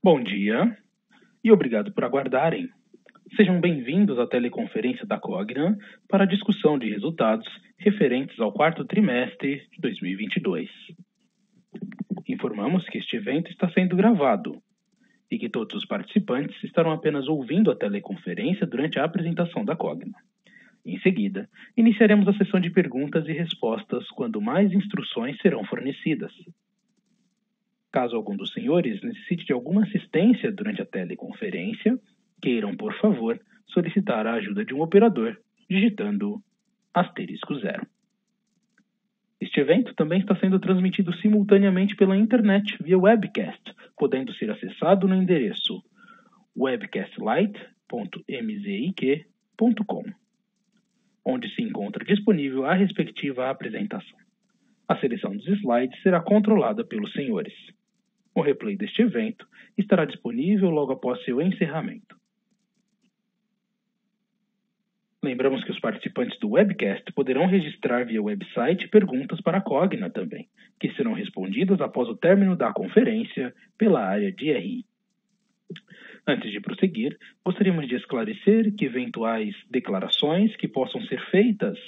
Bom dia e obrigado por aguardarem. Sejam bem-vindos à teleconferência da Cogna para a discussão de resultados referentes ao quarto trimestre de 2022. Informamos que este evento está sendo gravado e que todos os participantes estarão apenas ouvindo a teleconferência durante a apresentação da Cogna. Em seguida, iniciaremos a sessão de perguntas e respostas quando mais instruções serão fornecidas. Caso algum dos senhores necessite de alguma assistência durante a teleconferência, queiram, por favor, solicitar a ajuda de um operador, digitando *0. Este evento também está sendo transmitido simultaneamente pela internet via webcast, podendo ser acessado no endereço webcastlight.mzik.com, onde se encontra disponível a respectiva apresentação. A seleção dos slides será controlada pelos senhores. O replay deste evento estará disponível logo após seu encerramento. Lembramos que os participantes do webcast poderão registrar via website perguntas para a Cogna também, que serão respondidas após o término da conferência pela área de RI. Antes de prosseguir, gostaríamos de esclarecer que eventuais declarações que possam ser feitas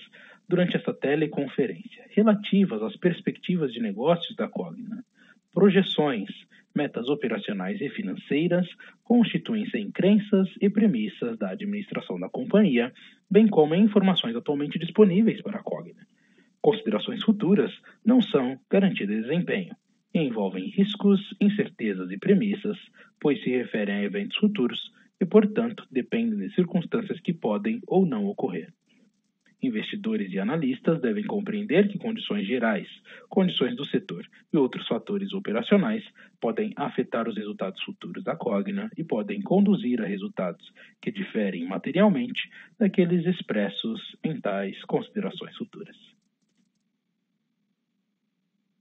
durante esta teleconferência relativas às perspectivas de negócios da Cogna, projeções, metas operacionais e financeiras constituem-se em crenças e premissas da administração da companhia, bem como em informações atualmente disponíveis para a Cogna. Considerações futuras não são garantia de desempenho e envolvem riscos, incertezas e premissas, pois se referem a eventos futuros e, portanto, dependem de circunstâncias que podem ou não ocorrer. Investidores e analistas devem compreender que condições gerais, condições do setor e outros fatores operacionais podem afetar os resultados futuros da Cogna e podem conduzir a resultados que diferem materialmente daqueles expressos em tais considerações futuras.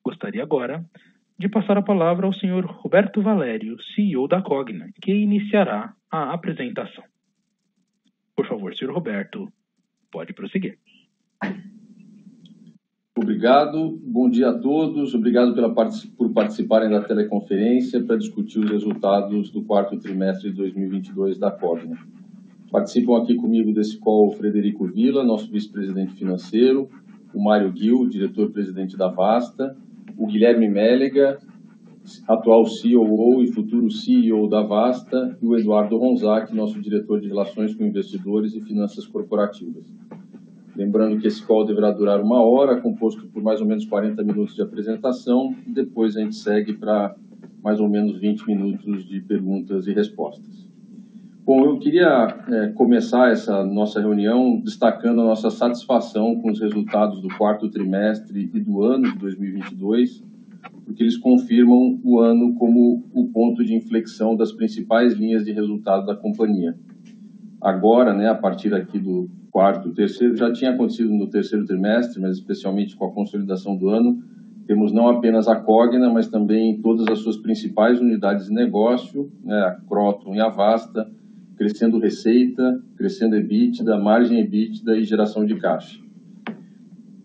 Gostaria agora de passar a palavra ao Sr. Roberto Valério, CEO da Cogna, que iniciará a apresentação. Por favor, Sr. Roberto, pode prosseguir. Obrigado, bom dia a todos, obrigado por participarem da teleconferência para discutir os resultados do quarto trimestre de 2022 da Cogna. Participam aqui comigo desse call o Frederico Villa, nosso vice-presidente financeiro, o Mário Ghil, diretor-presidente da Vasta, o Guilherme Mélega, atual COO e futuro CEO da Vasta, e o Eduardo Ronzac, nosso diretor de Relações com Investidores e Finanças Corporativas. Lembrando que esse call deverá durar 1 hora, composto por mais ou menos 40 minutos de apresentação, e depois a gente segue para mais ou menos 20 minutos de perguntas e respostas. Bom, eu queria começar essa nossa reunião destacando a nossa satisfação com os resultados do quarto trimestre e do ano de 2022, porque eles confirmam o ano como o ponto de inflexão das principais linhas de resultado da companhia. Agora, a partir aqui do terceiro, já tinha acontecido no terceiro trimestre, mas especialmente com a consolidação do ano, temos não apenas a Cogna, mas também todas as suas principais unidades de negócio, a Kroton e a Vasta, crescendo receita, crescendo EBITDA, margem EBITDA e geração de caixa.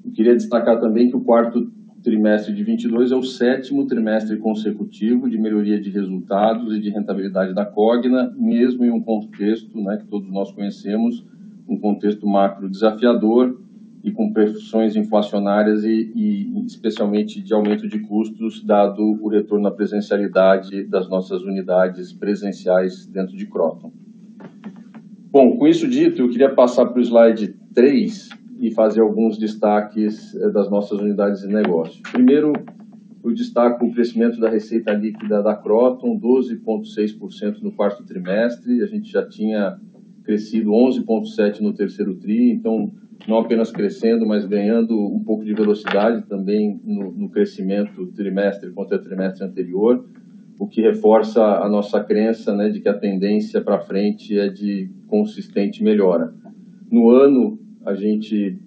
Eu queria destacar também que o quarto trimestre de 22 é o 7º trimestre consecutivo de melhoria de resultados e de rentabilidade da Cogna, mesmo em um contexto que todos nós conhecemos, um contexto macro desafiador e com pressões inflacionárias e especialmente de aumento de custos, dado o retorno à presencialidade das nossas unidades presenciais dentro de Kroton. Bom, com isso dito, eu queria passar para o slide 3 e fazer alguns destaques das nossas unidades de negócio. Primeiro, eu destaco o crescimento da receita líquida da Kroton, 12,6% no quarto trimestre. A gente já tinha crescido 11,7% no terceiro tri, então não apenas crescendo, mas ganhando um pouco de velocidade também no crescimento trimestre contra trimestre anterior, o que reforça a nossa crença de que a tendência para frente é de consistente melhora. No ano, a gente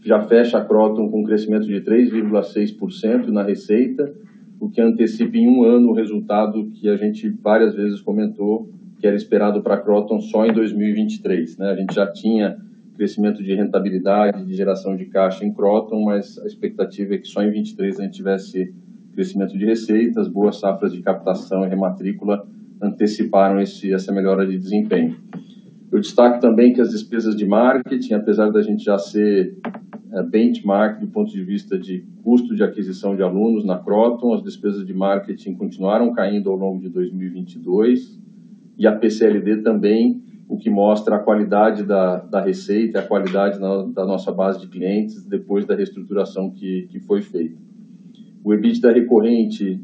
já fecha a Kroton com um crescimento de 3,6% na receita, o que antecipa em um ano o resultado que a gente várias vezes comentou, que era esperado para a Kroton só em 2023. A gente já tinha crescimento de rentabilidade, de geração de caixa em Kroton, mas a expectativa é que só em 2023 a gente tivesse crescimento de receitas, boas safras de captação e rematrícula anteciparam essa melhora de desempenho. Eu destaco também que as despesas de marketing, apesar da gente já ser benchmark do ponto de vista de custo de aquisição de alunos na Kroton, as despesas de marketing continuaram caindo ao longo de 2022 e a PCLD também, o que mostra a qualidade da receita, a qualidade da nossa base de clientes depois da reestruturação que foi feita. O EBITDA recorrente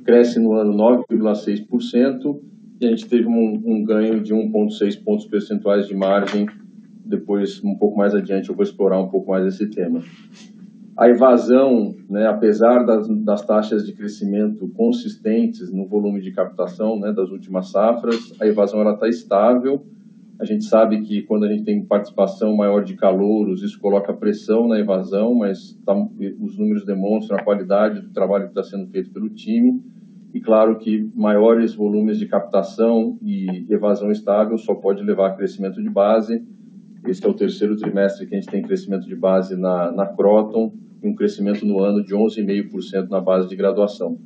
cresce no ano 9,6% e a gente teve um ganho de 1,6 pontos percentuais de margem. Depois, um pouco mais adiante, eu vou explorar um pouco mais esse tema. A evasão, né, apesar das taxas de crescimento consistentes no volume de captação, né, das últimas safras, a evasão está estável. A gente sabe que quando a gente tem participação maior de calouros, isso coloca pressão na evasão, mas os números demonstram a qualidade do trabalho que está sendo feito pelo time. E claro que maiores volumes de captação e evasão estável só pode levar a crescimento de base. Esse é o terceiro trimestre que a gente tem crescimento de base na Kroton e um crescimento no ano de 11,5% na base de graduação.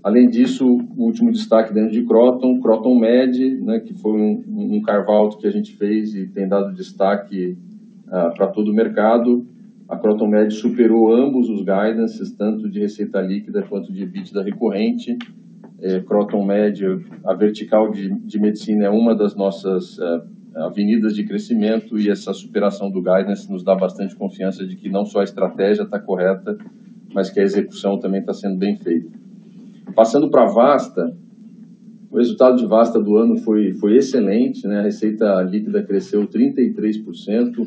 Além disso, o último destaque dentro de Kroton Med, né, que foi um carve-out que a gente fez e tem dado destaque para todo o mercado. A Kroton Med superou ambos os guidances, tanto de receita líquida quanto de EBITDA recorrente. Kroton Med, a vertical de medicina, é uma das nossas avenidas de crescimento e essa superação do guidance nos dá bastante confiança de que não só a estratégia está correta, mas que a execução também está sendo bem feita. Passando para a Vasta, o resultado de Vasta do ano foi excelente, né? A receita líquida cresceu 33%,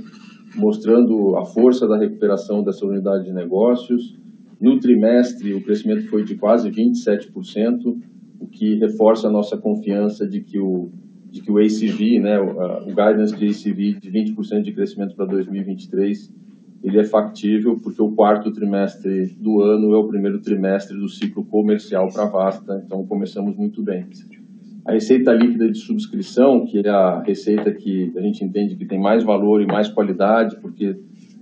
mostrando a força da recuperação dessa unidade de negócios. No trimestre, o crescimento foi de quase 27%, o que reforça a nossa confiança de que o ACV, né, o guidance de ACV de 20% de crescimento para 2023, ele é factível, porque o quarto trimestre do ano é o primeiro trimestre do ciclo comercial para a Vasta, então começamos muito bem. A receita líquida de subscrição, que é a receita que a gente entende que tem mais valor e mais qualidade, porque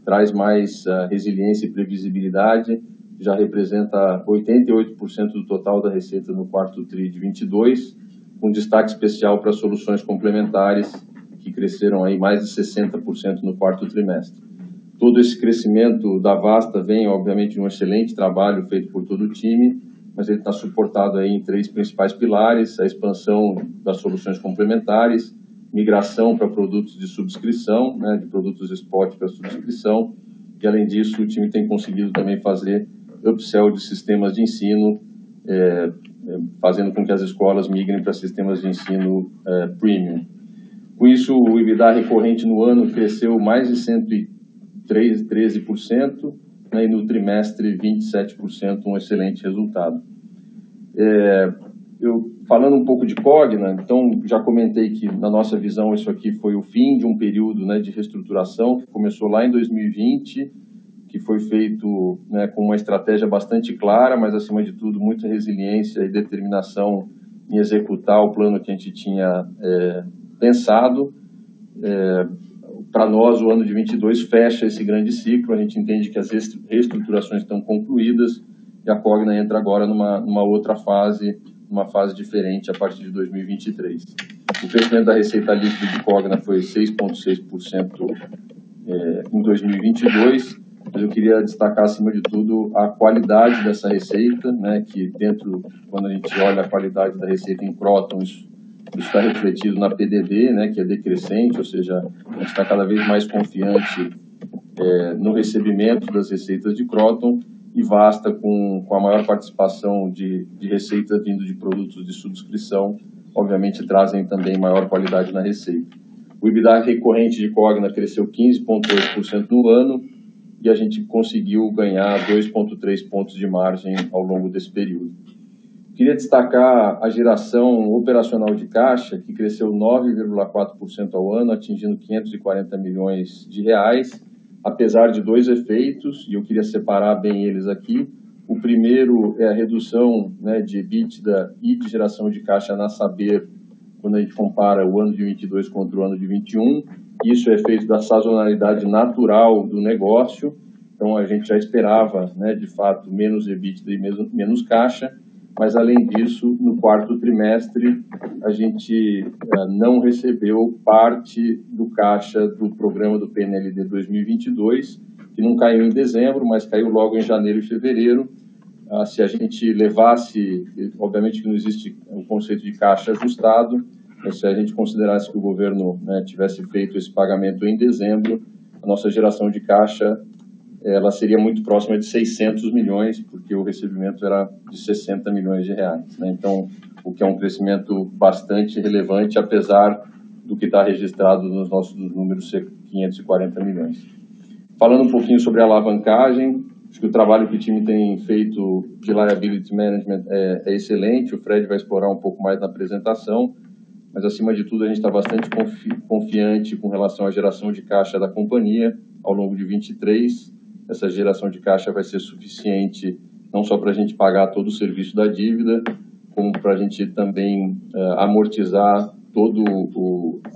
traz mais resiliência e previsibilidade, já representa 88% do total da receita no quarto TRI de 22, com destaque especial para soluções complementares, que cresceram aí mais de 60% no quarto trimestre. Todo esse crescimento da Vasta vem, obviamente, de um excelente trabalho feito por todo o time, mas ele está suportado aí em três principais pilares: a expansão das soluções complementares, migração para produtos de subscrição, né, de produtos spot para subscrição, e além disso o time tem conseguido também fazer upsell de sistemas de ensino, fazendo com que as escolas migrem para sistemas de ensino premium. Com isso, o EBITDA recorrente no ano cresceu mais de 113%, né, e no trimestre 27%, um excelente resultado. Falando um pouco de Cogna, então já comentei que na nossa visão isso aqui foi o fim de um período, né, de reestruturação que começou lá em 2020, que foi feito, né, com uma estratégia bastante clara, mas acima de tudo muita resiliência e determinação em executar o plano que a gente tinha pensado. Para nós, o ano de 22 fecha esse grande ciclo, a gente entende que as reestruturações estão concluídas e a Cogna entra agora numa outra fase, uma fase diferente a partir de 2023. O crescimento da receita líquida de Cogna foi 6,6% em 2022, mas eu queria destacar, acima de tudo, a qualidade dessa receita, né, que quando a gente olha a qualidade da receita em Kroton, isso está refletido na PDD, né, que é decrescente, ou seja, a gente está cada vez mais confiante no recebimento das receitas de Kroton, e Vasta com a maior participação de receita vindo de produtos de subscrição, obviamente trazem também maior qualidade na receita. O EBITDA recorrente de Cogna cresceu 15,8% no ano e a gente conseguiu ganhar 2,3 pontos de margem ao longo desse período. Queria destacar a geração operacional de caixa, que cresceu 9,4% ao ano, atingindo 540 milhões de reais, apesar de dois efeitos, e eu queria separar bem eles aqui. O primeiro é a redução, né, de EBITDA e de geração de caixa na Saber, quando a gente compara o ano de 22 contra o ano de 21. Isso é efeito da sazonalidade natural do negócio, então a gente já esperava, né, de fato, menos EBITDA e menos caixa. mas além disso, no quarto trimestre, a gente não recebeu parte do caixa do programa do PNLD 2022, que não caiu em dezembro, mas caiu logo em janeiro e fevereiro. Se a gente levasse, obviamente que não existe o conceito de caixa ajustado, mas se a gente considerasse que o governo tivesse feito esse pagamento em dezembro, a nossa geração de caixa ela seria muito próxima de 600 milhões, porque o recebimento era de 60 milhões de reais. Então, o que é um crescimento bastante relevante, apesar do que está registrado nos nossos números ser 540 milhões. Falando um pouquinho sobre a alavancagem, acho que o trabalho que o time tem feito de liability management é excelente, o Fred vai explorar um pouco mais na apresentação, mas acima de tudo a gente está bastante confiante com relação à geração de caixa da companhia ao longo de 23. Essa geração de caixa vai ser suficiente não só para a gente pagar todo o serviço da dívida, como para a gente também amortizar toda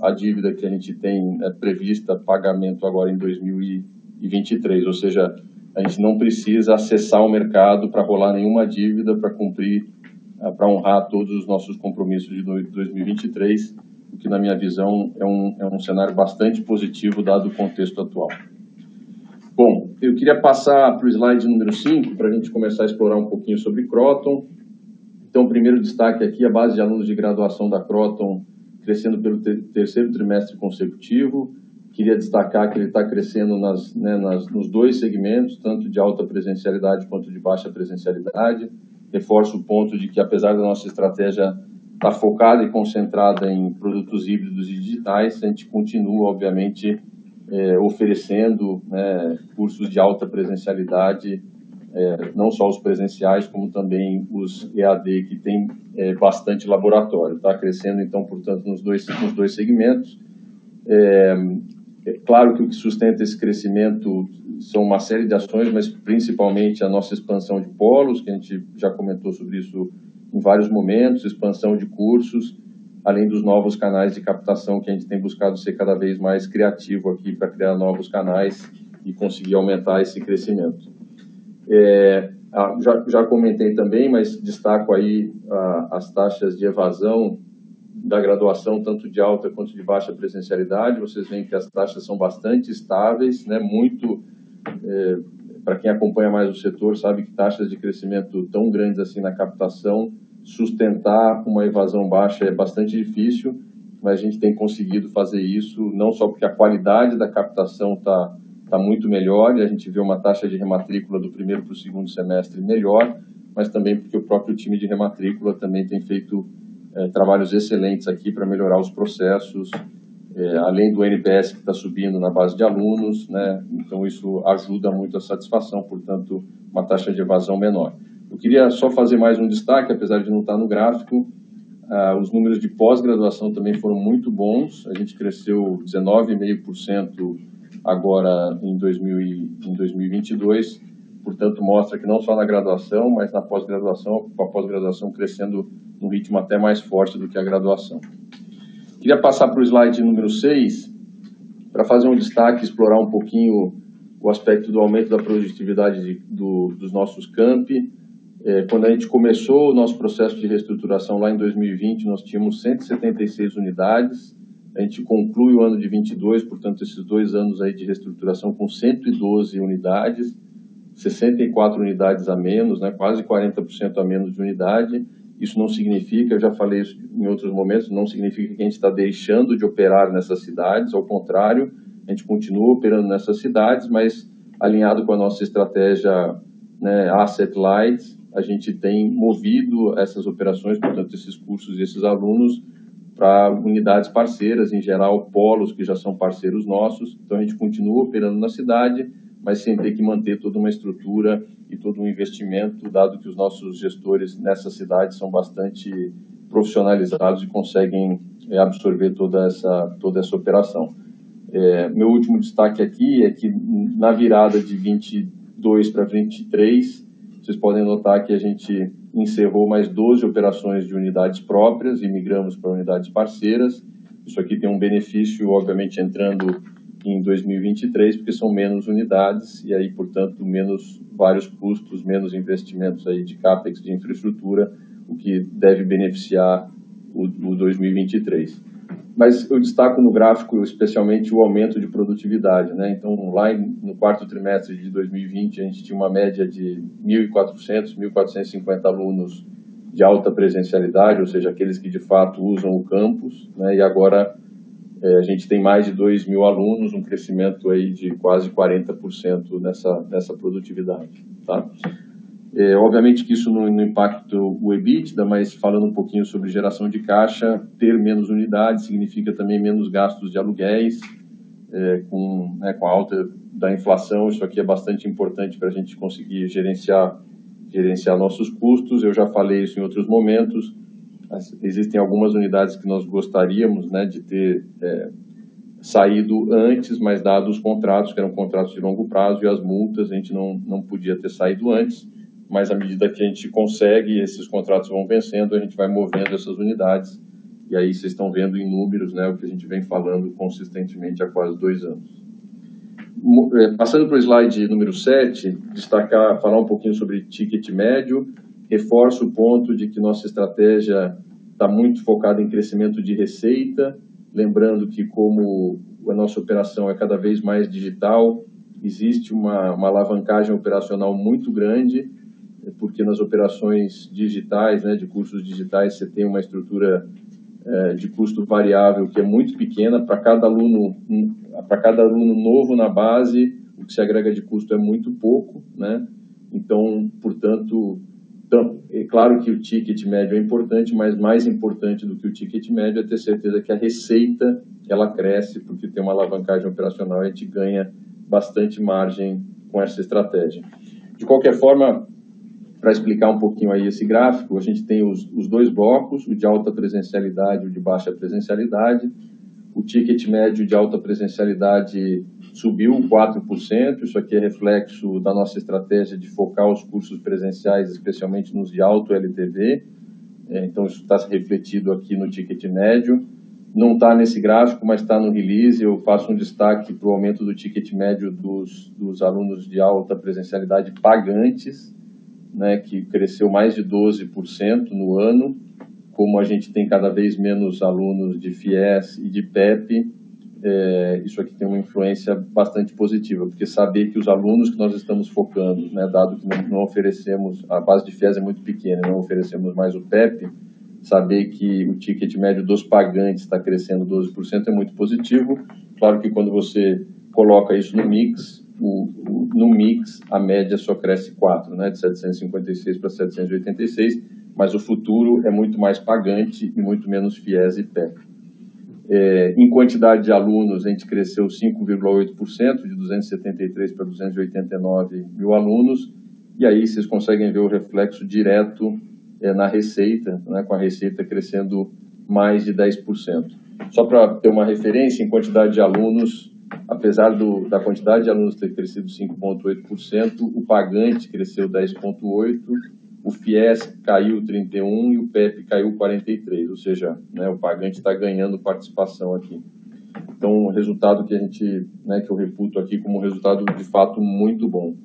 a dívida que a gente tem prevista pagamento agora em 2023, ou seja, a gente não precisa acessar o mercado para rolar nenhuma dívida para cumprir, para honrar todos os nossos compromissos de 2023, o que na minha visão é um cenário bastante positivo dado o contexto atual. Bom, eu queria passar para o slide número 5 para a gente começar a explorar um pouquinho sobre Kroton. Então, o primeiro destaque aqui, a base de alunos de graduação da Kroton crescendo pelo terceiro trimestre consecutivo. Queria destacar que ele está crescendo nos dois segmentos, tanto de alta presencialidade quanto de baixa presencialidade. Reforço o ponto de que, apesar da nossa estratégia estar focada e concentrada em produtos híbridos e digitais, a gente continua, obviamente, oferecendo cursos de alta presencialidade, não só os presenciais, como também os EAD, que tem bastante laboratório. Está crescendo, então, portanto, nos dois segmentos. É claro que o que sustenta esse crescimento são uma série de ações, mas principalmente a nossa expansão de polos, que a gente já comentou sobre isso em vários momentos, expansão de cursos, além dos novos canais de captação que a gente tem buscado ser cada vez mais criativo aqui para criar novos canais e conseguir aumentar esse crescimento. Já comentei também, mas destaco aí as taxas de evasão da graduação, tanto de alta quanto de baixa presencialidade. Vocês veem que as taxas são bastante estáveis, muito... para quem acompanha mais o setor, sabe que taxas de crescimento tão grandes assim na captação, sustentar uma evasão baixa é bastante difícil, mas a gente tem conseguido fazer isso, não só porque a qualidade da captação está muito melhor, e a gente vê uma taxa de rematrícula do primeiro para o segundo semestre melhor, mas também porque o próprio time de rematrícula também tem feito trabalhos excelentes aqui para melhorar os processos, além do NPS que está subindo na base de alunos, então isso ajuda muito a satisfação, portanto, uma taxa de evasão menor. Eu queria só fazer mais um destaque, apesar de não estar no gráfico, os números de pós-graduação também foram muito bons, a gente cresceu 19,5% agora em 2022, portanto mostra que não só na graduação, mas na pós-graduação, com a pós-graduação crescendo num ritmo até mais forte do que a graduação. Queria passar para o slide número 6, para fazer um destaque, explorar um pouquinho o aspecto do aumento da produtividade dos nossos campi. Quando a gente começou o nosso processo de reestruturação lá em 2020, nós tínhamos 176 unidades, a gente conclui o ano de 22, portanto, esses 2 anos aí de reestruturação com 112 unidades, 64 unidades a menos, quase 40% a menos de unidade. Isso não significa, eu já falei isso em outros momentos, não significa que a gente está deixando de operar nessas cidades, ao contrário, a gente continua operando nessas cidades, mas alinhado com a nossa estratégia asset light, a gente tem movido essas operações, portanto, esses cursos e esses alunos para unidades parceiras, em geral, polos que já são parceiros nossos. Então, a gente continua operando na cidade, mas sem ter que manter toda uma estrutura e todo um investimento, dado que os nossos gestores nessa cidade são bastante profissionalizados e conseguem absorver toda essa operação. Meu último destaque aqui é que na virada de 22 para 23, vocês podem notar que a gente encerrou mais 12 operações de unidades próprias e migramos para unidades parceiras. Isso aqui tem um benefício, obviamente, entrando em 2023, porque são menos unidades e aí, portanto, menos vários custos, menos investimentos aí de CAPEX, de infraestrutura, o que deve beneficiar o 2023. Mas eu destaco no gráfico especialmente o aumento de produtividade, né? Então, lá no quarto trimestre de 2020, a gente tinha uma média de 1.400, 1.450 alunos de alta presencialidade, ou seja, aqueles que de fato usam o campus, né? E agora a gente tem mais de 2.000 alunos, um crescimento aí de quase 40% nessa produtividade, tá? Obviamente que isso não impacta o EBITDA, mas falando um pouquinho sobre geração de caixa, ter menos unidades significa também menos gastos de aluguéis, com a alta da inflação. Isso aqui é bastante importante para a gente conseguir gerenciar nossos custos. Eu já falei isso em outros momentos. Existem algumas unidades que nós gostaríamos, né, de ter saído antes, mas dados os contratos, que eram contratos de longo prazo, e as multas, a gente não podia ter saído antes. Mas à medida que a gente consegue, esses contratos vão vencendo, a gente vai movendo essas unidades, e aí vocês estão vendo em números, né, o que a gente vem falando consistentemente há quase 2 anos. Passando para o slide número 7, falar um pouquinho sobre ticket médio. Reforço o ponto de que nossa estratégia está muito focada em crescimento de receita, lembrando que como a nossa operação é cada vez mais digital, existe uma alavancagem operacional muito grande, porque nas operações digitais, né, de cursos digitais, você tem uma estrutura de custo variável que é muito pequena. Para cada aluno novo na base, o que se agrega de custo é muito pouco, né? Então, portanto, é claro que o ticket médio é importante, mas mais importante do que o ticket médio é ter certeza que a receita ela cresce, porque tem uma alavancagem operacional e a gente ganha bastante margem com essa estratégia. De qualquer forma, para explicar um pouquinho aí esse gráfico, a gente tem os 2 blocos, o de alta presencialidade e o de baixa presencialidade. O ticket médio de alta presencialidade subiu 4%, isso aqui é reflexo da nossa estratégia de focar os cursos presenciais, especialmente nos de alto LTV, então isso está refletido aqui no ticket médio. Não está nesse gráfico, mas está no release. Eu faço um destaque para o aumento do ticket médio dos alunos de alta presencialidade pagantes, né, que cresceu mais de 12% no ano. Como a gente tem cada vez menos alunos de FIES e de PEP, isso aqui tem uma influência bastante positiva, porque saber que os alunos que nós estamos focando, né, dado que não oferecemos, a base de FIES é muito pequena, não oferecemos mais o PEP, saber que o ticket médio dos pagantes está crescendo 12% é muito positivo. Claro que quando você coloca isso no mix, no mix a média só cresce 4%, né, de 756 para 786, mas o futuro é muito mais pagante e muito menos FIES e PEP. Em quantidade de alunos, a gente cresceu 5,8%, de 273 para 289 mil alunos, e aí vocês conseguem ver o reflexo direto na receita, né, com a receita crescendo mais de 10%. Só para ter uma referência, em quantidade de alunos, apesar da quantidade de alunos ter crescido 5,8%, o pagante cresceu 10,8%, o FIES caiu 31% e o PEP caiu 43%, ou seja, né, o pagante está ganhando participação aqui. Então, um resultado que a gente, né, que eu reputo aqui como um resultado de fato muito bom.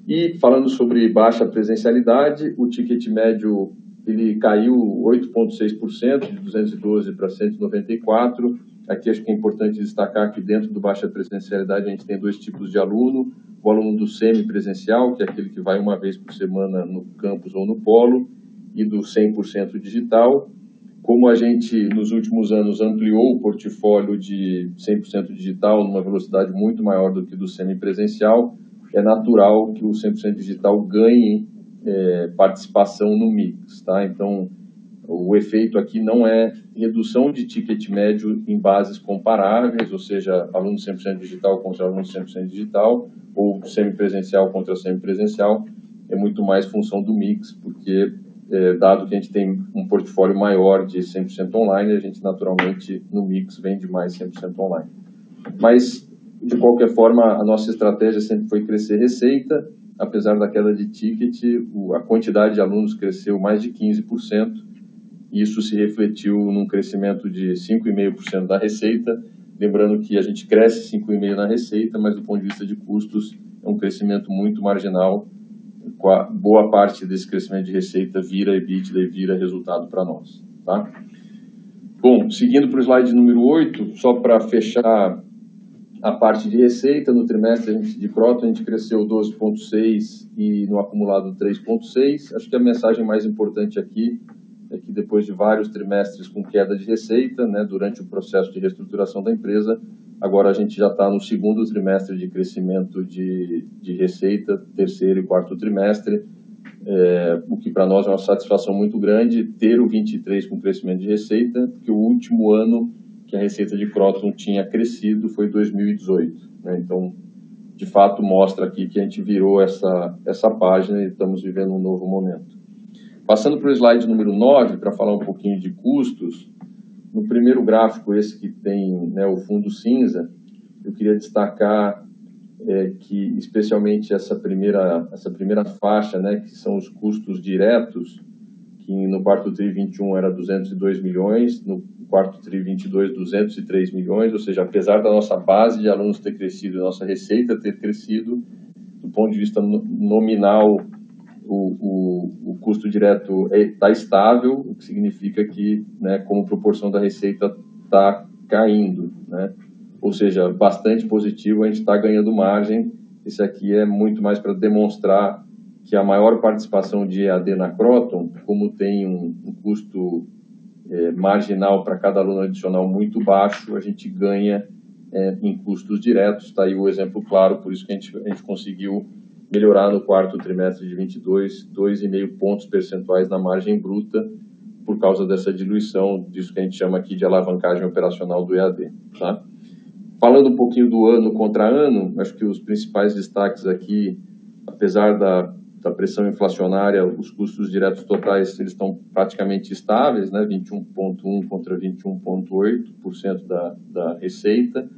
E falando sobre baixa presencialidade, o ticket médio ele caiu 8,6%, de 212 para 194. Aqui acho que é importante destacar que dentro do baixa presencialidade a gente tem 2 tipos de aluno. O aluno do semipresencial, que é aquele que vai uma vez por semana no campus ou no polo, e do 100% digital. Como a gente, nos últimos anos, ampliou o portfólio de 100% digital numa velocidade muito maior do que do semipresencial, é natural que o 100% digital ganhe participação no mix, tá? Então, o efeito aqui não é redução de ticket médio em bases comparáveis, ou seja, aluno 100% digital contra aluno 100% digital, ou semipresencial contra semipresencial, é muito mais função do mix, porque dado que a gente tem um portfólio maior de 100% online, a gente naturalmente no mix vende mais 100% online. Mas, de qualquer forma, a nossa estratégia sempre foi crescer receita, apesar da queda de ticket, a quantidade de alunos cresceu mais de 15%, e isso se refletiu num crescimento de 5,5% da receita, lembrando que a gente cresce 5,5% na receita, mas do ponto de vista de custos é um crescimento muito marginal, boa parte desse crescimento de receita vira EBITDA e vira resultado para nós, tá? Bom, seguindo para o slide número 8, só para fechar a parte de receita, no trimestre de Kroton a gente cresceu 12,6 e no acumulado 3,6. Acho que a mensagem mais importante aqui é que depois de vários trimestres com queda de receita, né, durante o processo de reestruturação da empresa, agora a gente já está no segundo trimestre de crescimento de receita, terceiro e quarto trimestre, o que para nós é uma satisfação muito grande ter o 23 com crescimento de receita, porque o último ano que a receita de Kroton tinha crescido foi 2018. Né? Então, de fato, mostra aqui que a gente virou essa página e estamos vivendo um novo momento. Passando para o slide número 9, para falar um pouquinho de custos, no primeiro gráfico, esse que tem, né, o fundo cinza, eu queria destacar que, especialmente essa primeira faixa, né, que são os custos diretos, que no quarto TRI 21 era 202 milhões, no quarto TRI 22, 203 milhões, ou seja, apesar da nossa base de alunos ter crescido e nossa receita ter crescido, do ponto de vista nominal, o custo direto está estável, o que significa que, né, como proporção da receita está caindo, né? Ou seja, bastante positivo, a gente está ganhando margem. Esse aqui é muito mais para demonstrar que a maior participação de EAD na Kroton, como tem um custo marginal para cada aluno adicional muito baixo, a gente ganha em custos diretos. Está aí o exemplo claro, por isso que a gente conseguiu melhorar no quarto trimestre de 22, 2,5 pontos percentuais na margem bruta, por causa dessa diluição, disso que a gente chama aqui de alavancagem operacional do EAD. Tá? Falando um pouquinho do ano contra ano, acho que os principais destaques aqui, apesar da pressão inflacionária, os custos diretos totais eles estão praticamente estáveis, né? 21,1% contra 21,8% da receita,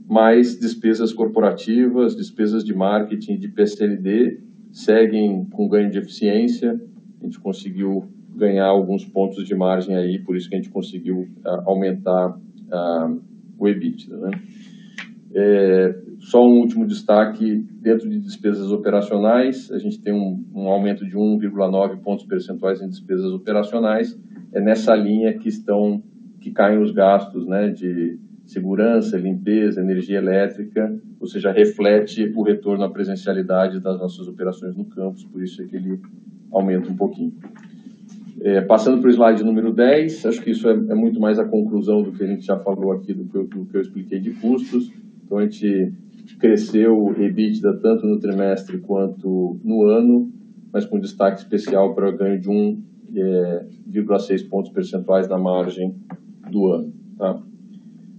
mas despesas corporativas, despesas de marketing, de PSLD, seguem com ganho de eficiência. A gente conseguiu ganhar alguns pontos de margem aí, por isso que a gente conseguiu aumentar o EBITDA, né? Só um último destaque, dentro de despesas operacionais, a gente tem um aumento de 1,9 pontos percentuais em despesas operacionais. É nessa linha que caem os gastos, né, de segurança, limpeza, energia elétrica, ou seja, reflete o retorno à presencialidade das nossas operações no campus, por isso é que ele aumenta um pouquinho. Passando para o slide número 10, acho que isso é muito mais a conclusão do que a gente já falou aqui, do que eu expliquei de custos. Então, a gente cresceu o EBITDA tanto no trimestre quanto no ano, mas com destaque especial para o ganho de 1,6 pontos percentuais na margem do ano. Tá?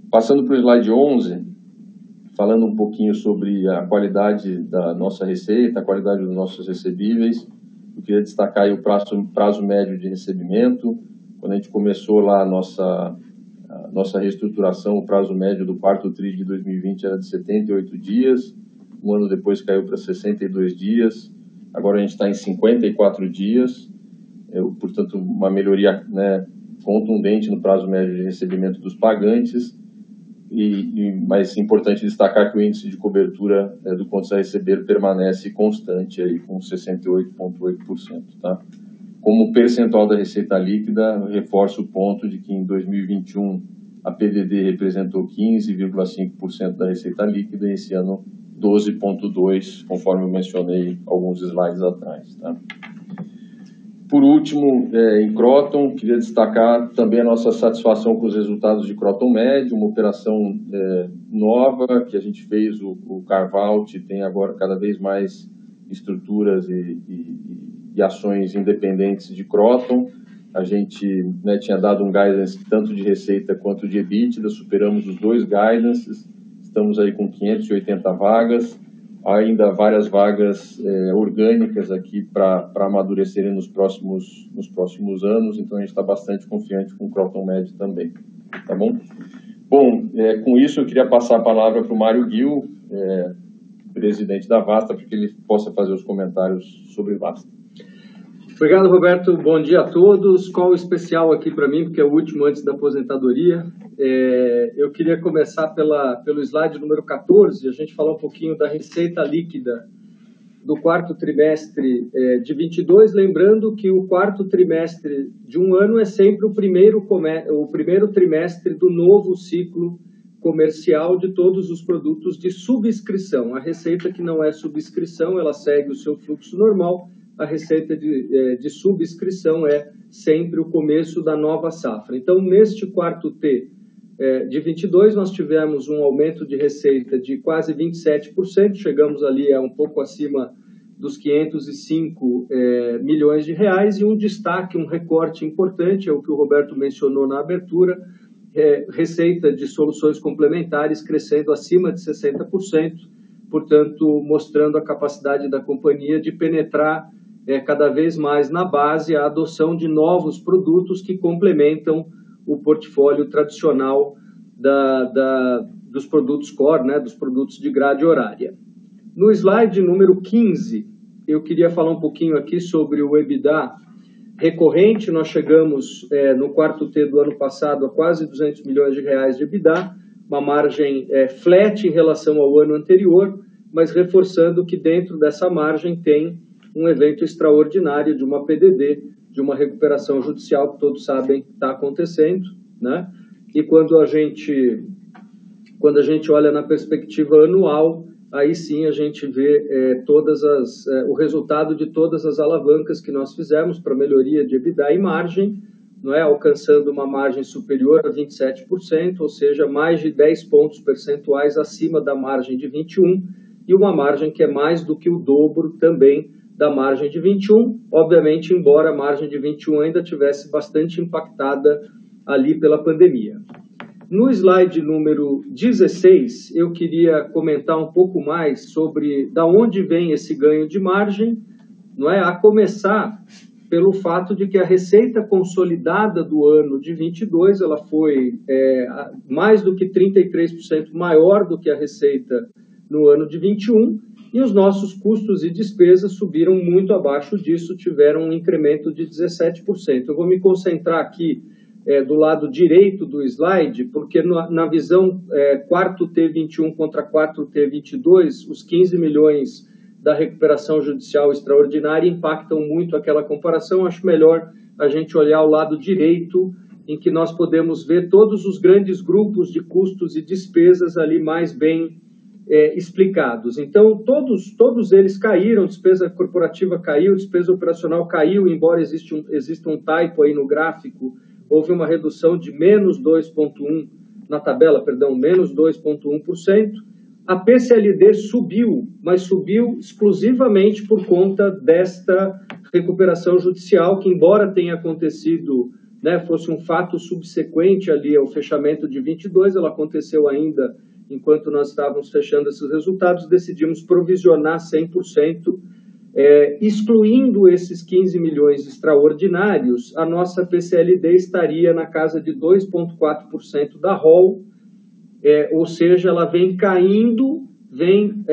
Passando para o slide 11, falando um pouquinho sobre a qualidade da nossa receita, a qualidade dos nossos recebíveis, eu queria destacar aí o prazo médio de recebimento. Quando a gente começou lá a nossa reestruturação, o prazo médio do quarto TRI de 2020 era de 78 dias, um ano depois caiu para 62 dias, agora a gente está em 54 dias, portanto, uma melhoria, né, contundente no prazo médio de recebimento dos pagantes, mas é importante destacar que o índice de cobertura do contas a receber permanece constante, aí, com 68,8%. Tá? Como percentual da receita líquida, eu reforço o ponto de que em 2021 a PDD representou 15,5% da receita líquida e esse ano 12,2%, conforme eu mencionei alguns slides atrás. Tá? Por último, em Kroton, queria destacar também a nossa satisfação com os resultados de Kroton Med, uma operação nova que a gente fez, o carve-out, tem agora cada vez mais estruturas e ações independentes de Kroton. A gente, né, tinha dado um guidance tanto de receita quanto de EBITDA, superamos os dois guidances, estamos aí com 580 vagas, ainda várias vagas orgânicas aqui para amadurecerem nos próximos anos, então a gente está bastante confiante com o Kroton Med também, tá bom? Bom, com isso eu queria passar a palavra para o Mário Ghil, presidente da Vasta, para que ele possa fazer os comentários sobre Vasta. Obrigado, Roberto. Bom dia a todos. Call especial aqui para mim, porque é o último antes da aposentadoria. Eu queria começar pelo slide número 14, a gente falar um pouquinho da receita líquida do quarto trimestre de 22, lembrando que o quarto trimestre de um ano é sempre o primeiro trimestre do novo ciclo comercial de todos os produtos de subscrição. A receita que não é subscrição, ela segue o seu fluxo normal. A receita de subscrição é sempre o começo da nova safra. Então, neste quarto T de 22, nós tivemos um aumento de receita de quase 27%, chegamos ali a um pouco acima dos 505 milhões de reais, e um destaque, um recorte importante, é o que o Roberto mencionou na abertura, receita de soluções complementares crescendo acima de 60%, portanto, mostrando a capacidade da companhia de penetrar cada vez mais na base a adoção de novos produtos que complementam o portfólio tradicional dos produtos core, né, dos produtos de grade horária. No slide número 15, eu queria falar um pouquinho aqui sobre o EBITDA recorrente. Nós chegamos no quarto T do ano passado a quase 200 milhões de reais de EBITDA, uma margem flat em relação ao ano anterior, mas reforçando que dentro dessa margem tem um evento extraordinário de uma PDD, de uma recuperação judicial que todos sabem está acontecendo, né? E quando a gente olha na perspectiva anual, aí sim a gente vê o resultado de todas as alavancas que nós fizemos para melhoria de EBITDA e margem, não é? Alcançando uma margem superior a 27%, ou seja, mais de 10 pontos percentuais acima da margem de 21%, e uma margem que é mais do que o dobro também da margem de 21%, obviamente, embora a margem de 21% ainda tivesse bastante impactada ali pela pandemia. No slide número 16, eu queria comentar um pouco mais sobre da onde vem esse ganho de margem, não é? A começar pelo fato de que a receita consolidada do ano de 22, ela foi mais do que 33% maior do que a receita no ano de 21, e os nossos custos e despesas subiram muito abaixo disso, tiveram um incremento de 17%. Eu vou me concentrar aqui do lado direito do slide, porque na visão quarto T21 contra quarto T22, os 15 milhões da recuperação judicial extraordinária impactam muito aquela comparação. Acho melhor a gente olhar o lado direito, em que nós podemos ver todos os grandes grupos de custos e despesas ali mais bem explicados. Então, todos eles caíram, despesa corporativa caiu, despesa operacional caiu, embora exista um typo aí no gráfico, houve uma redução de menos 2,1% na tabela, menos 2,1%. A PCLD subiu, mas subiu exclusivamente por conta desta recuperação judicial, que embora tenha acontecido, né, fosse um fato subsequente ali ao fechamento de 22, ela aconteceu ainda enquanto nós estávamos fechando esses resultados, decidimos provisionar 100%, excluindo esses 15 milhões extraordinários, a nossa PCLD estaria na casa de 2,4% da ROL, ou seja, ela vem caindo, vem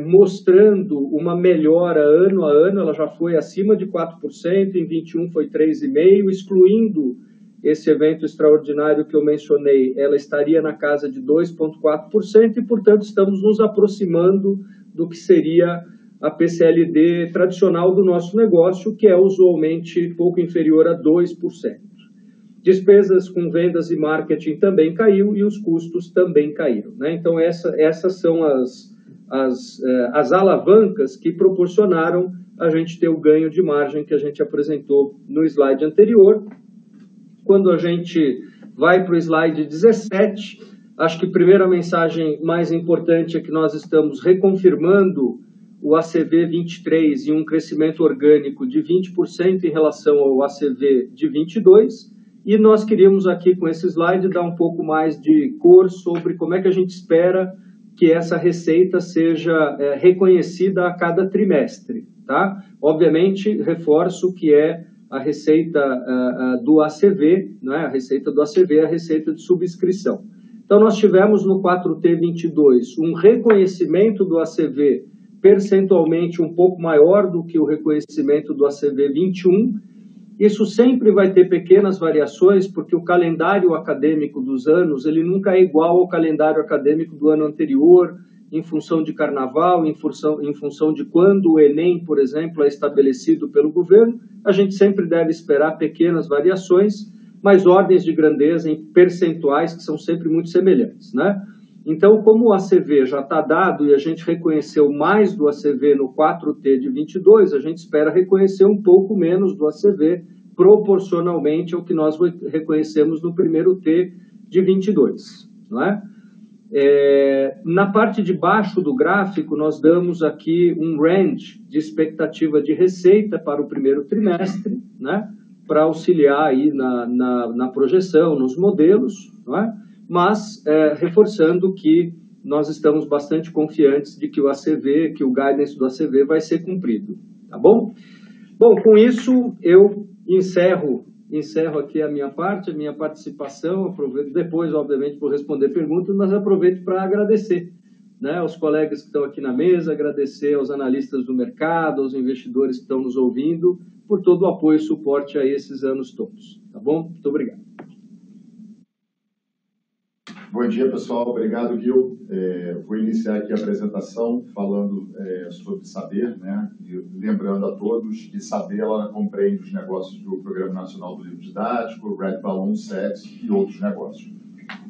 mostrando uma melhora ano a ano, ela já foi acima de 4%, em 21 foi 3,5%, excluindo esse evento extraordinário que eu mencionei, ela estaria na casa de 2,4% e, portanto, estamos nos aproximando do que seria a PCLD tradicional do nosso negócio, que é usualmente pouco inferior a 2%. Despesas com vendas e marketing também caiu e os custos também caíram, né? Então, essas são as alavancas que proporcionaram a gente ter o ganho de margem que a gente apresentou no slide anterior. Quando a gente vai para o slide 17, acho que a primeira mensagem mais importante é que nós estamos reconfirmando o ACV 23 em um crescimento orgânico de 20% em relação ao ACV de 22, e nós queríamos aqui com esse slide dar um pouco mais de cor sobre como é que a gente espera que essa receita seja reconhecida a cada trimestre, tá? Obviamente, reforço que a receita do ACV, não é? A receita do ACV é a receita de subscrição. Então, nós tivemos no 4T22 um reconhecimento do ACV percentualmente um pouco maior do que o reconhecimento do ACV 21. Isso sempre vai ter pequenas variações, porque o calendário acadêmico dos anos, ele nunca é igual ao calendário acadêmico do ano anterior, em função de carnaval, em função de quando o Enem, por exemplo, é estabelecido pelo governo, a gente sempre deve esperar pequenas variações, mas ordens de grandeza em percentuais que são sempre muito semelhantes, né? Então, como o ACV já está dado e a gente reconheceu mais do ACV no 4T de 22, a gente espera reconhecer um pouco menos do ACV proporcionalmente ao que nós reconhecemos no primeiro T de 22, não é? Na parte de baixo do gráfico, nós damos aqui um range de expectativa de receita para o primeiro trimestre, né? Para auxiliar aí na projeção, nos modelos, não é? Mas reforçando que nós estamos bastante confiantes de que o ACV, que o guidance do ACV vai ser cumprido, tá bom? Bom, com isso eu encerro aqui a minha parte, a minha participação, aproveito depois, obviamente, por responder perguntas, mas aproveito para agradecer, né, aos colegas que estão aqui na mesa, agradecer aos analistas do mercado, aos investidores que estão nos ouvindo, por todo o apoio e suporte a esses anos todos, tá bom? Muito obrigado. Bom dia, pessoal. Obrigado, Gil. Vou iniciar aqui a apresentação falando sobre Saber, né? E lembrando a todos que Saber ela compreende os negócios do Programa Nacional do Livro Didático, Red Balloon, SETS e outros negócios.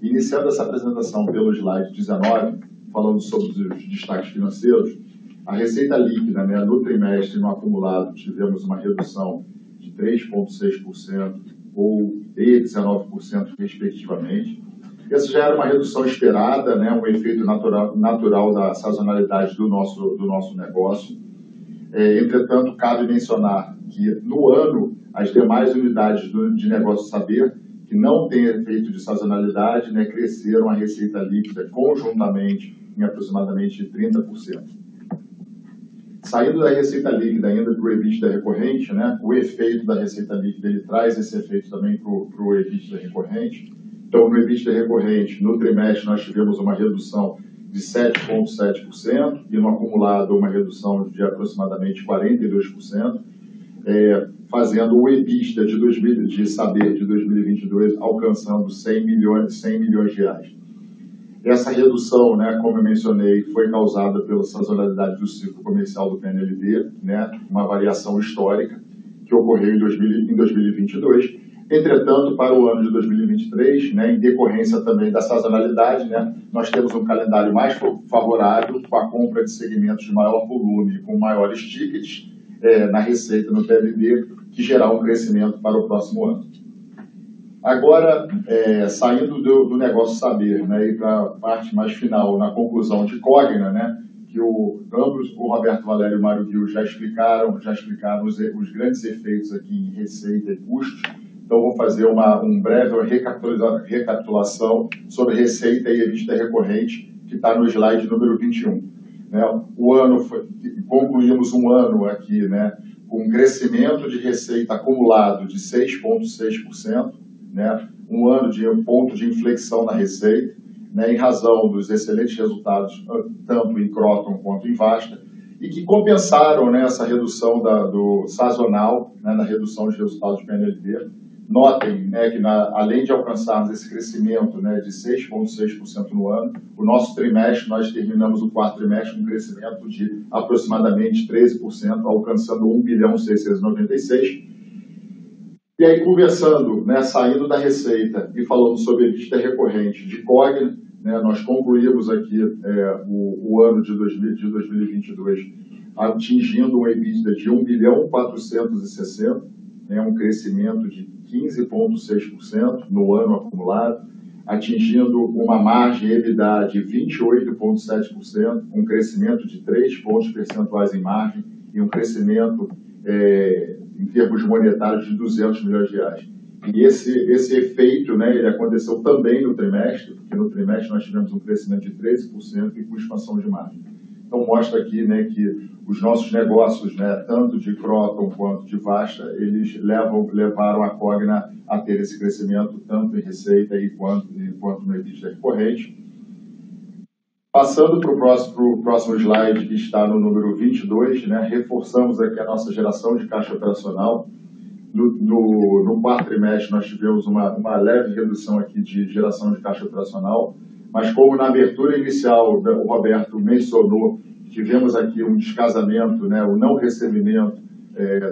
Iniciando essa apresentação pelo slide 19, falando sobre os destaques financeiros, a receita líquida, né, no trimestre e no acumulado tivemos uma redução de 3,6% e 19%, respectivamente. Essa já era uma redução esperada, né, um efeito natural da sazonalidade do nosso negócio. Entretanto, cabe mencionar que, no ano, as demais unidades de negócio Saber, que não têm efeito de sazonalidade, né, cresceram a receita líquida conjuntamente em aproximadamente 30%. Saindo da receita líquida ainda para o EBITDA recorrente, né, o efeito da receita líquida ele traz esse efeito também para o EBITDA recorrente. Então, no EBITDA recorrente, no trimestre, nós tivemos uma redução de 7,7% e no acumulado uma redução de aproximadamente 42%, fazendo o EBITDA de Saber de 2022 alcançando 100 milhões de reais. Essa redução, né, como eu mencionei, foi causada pela sazonalidade do ciclo comercial do PNLD, né, uma variação histórica que ocorreu em 2022. Entretanto, para o ano de 2023, né, em decorrência também da sazonalidade, né, nós temos um calendário mais favorável com a compra de segmentos de maior volume e com maiores tickets na receita no PLD, que gerar um crescimento para o próximo ano. Agora, saindo do negócio Saber, né, e para a parte mais final, na conclusão de Cogna, né, que ambos, o Roberto Valério e o Mário Gil, já explicaram os grandes efeitos aqui em receita e custos. Então, vou fazer uma breve recapitulação sobre receita e EBITDA recorrente, que está no slide número 21. Né? Concluímos um ano aqui, né, com um crescimento de receita acumulado de 6,6%, né? Um ano de ponto de inflexão na receita, né, em razão dos excelentes resultados, tanto em Kroton quanto em Vasta, e que compensaram, né, essa redução do sazonal, né, na redução de resultados de PNLD. Notem, né, que além de alcançarmos esse crescimento, né, de 6,6% no ano, o nosso trimestre, nós terminamos o quarto trimestre com um crescimento de aproximadamente 13%, alcançando 1.696. E aí, conversando, né, saindo da receita e falando sobre a EBITDA recorrente de Cogna, né, nós concluímos aqui o ano de 2022 atingindo um EBITDA de 1.460.000.000, né, um crescimento de 15,6% no ano acumulado, atingindo uma margem EBITDA de 28,7%, um crescimento de 3 pontos percentuais em margem e um crescimento em termos monetários de 200 milhões de reais. E esse efeito, né, ele aconteceu também no trimestre, porque no trimestre nós tivemos um crescimento de 13% e com expansão de margem. Então, mostra aqui, né, que os nossos negócios, né, tanto de Kroton quanto de Vasta, eles levaram a Cogna a ter esse crescimento, tanto em receita quanto no EBITDA recorrente. Passando para o próximo slide, que está no número 22, né, reforçamos aqui a nossa geração de caixa operacional. No quarto trimestre, nós tivemos uma leve redução aqui de geração de caixa operacional, mas como na abertura inicial o Roberto mencionou, tivemos aqui um descasamento, né, o não recebimento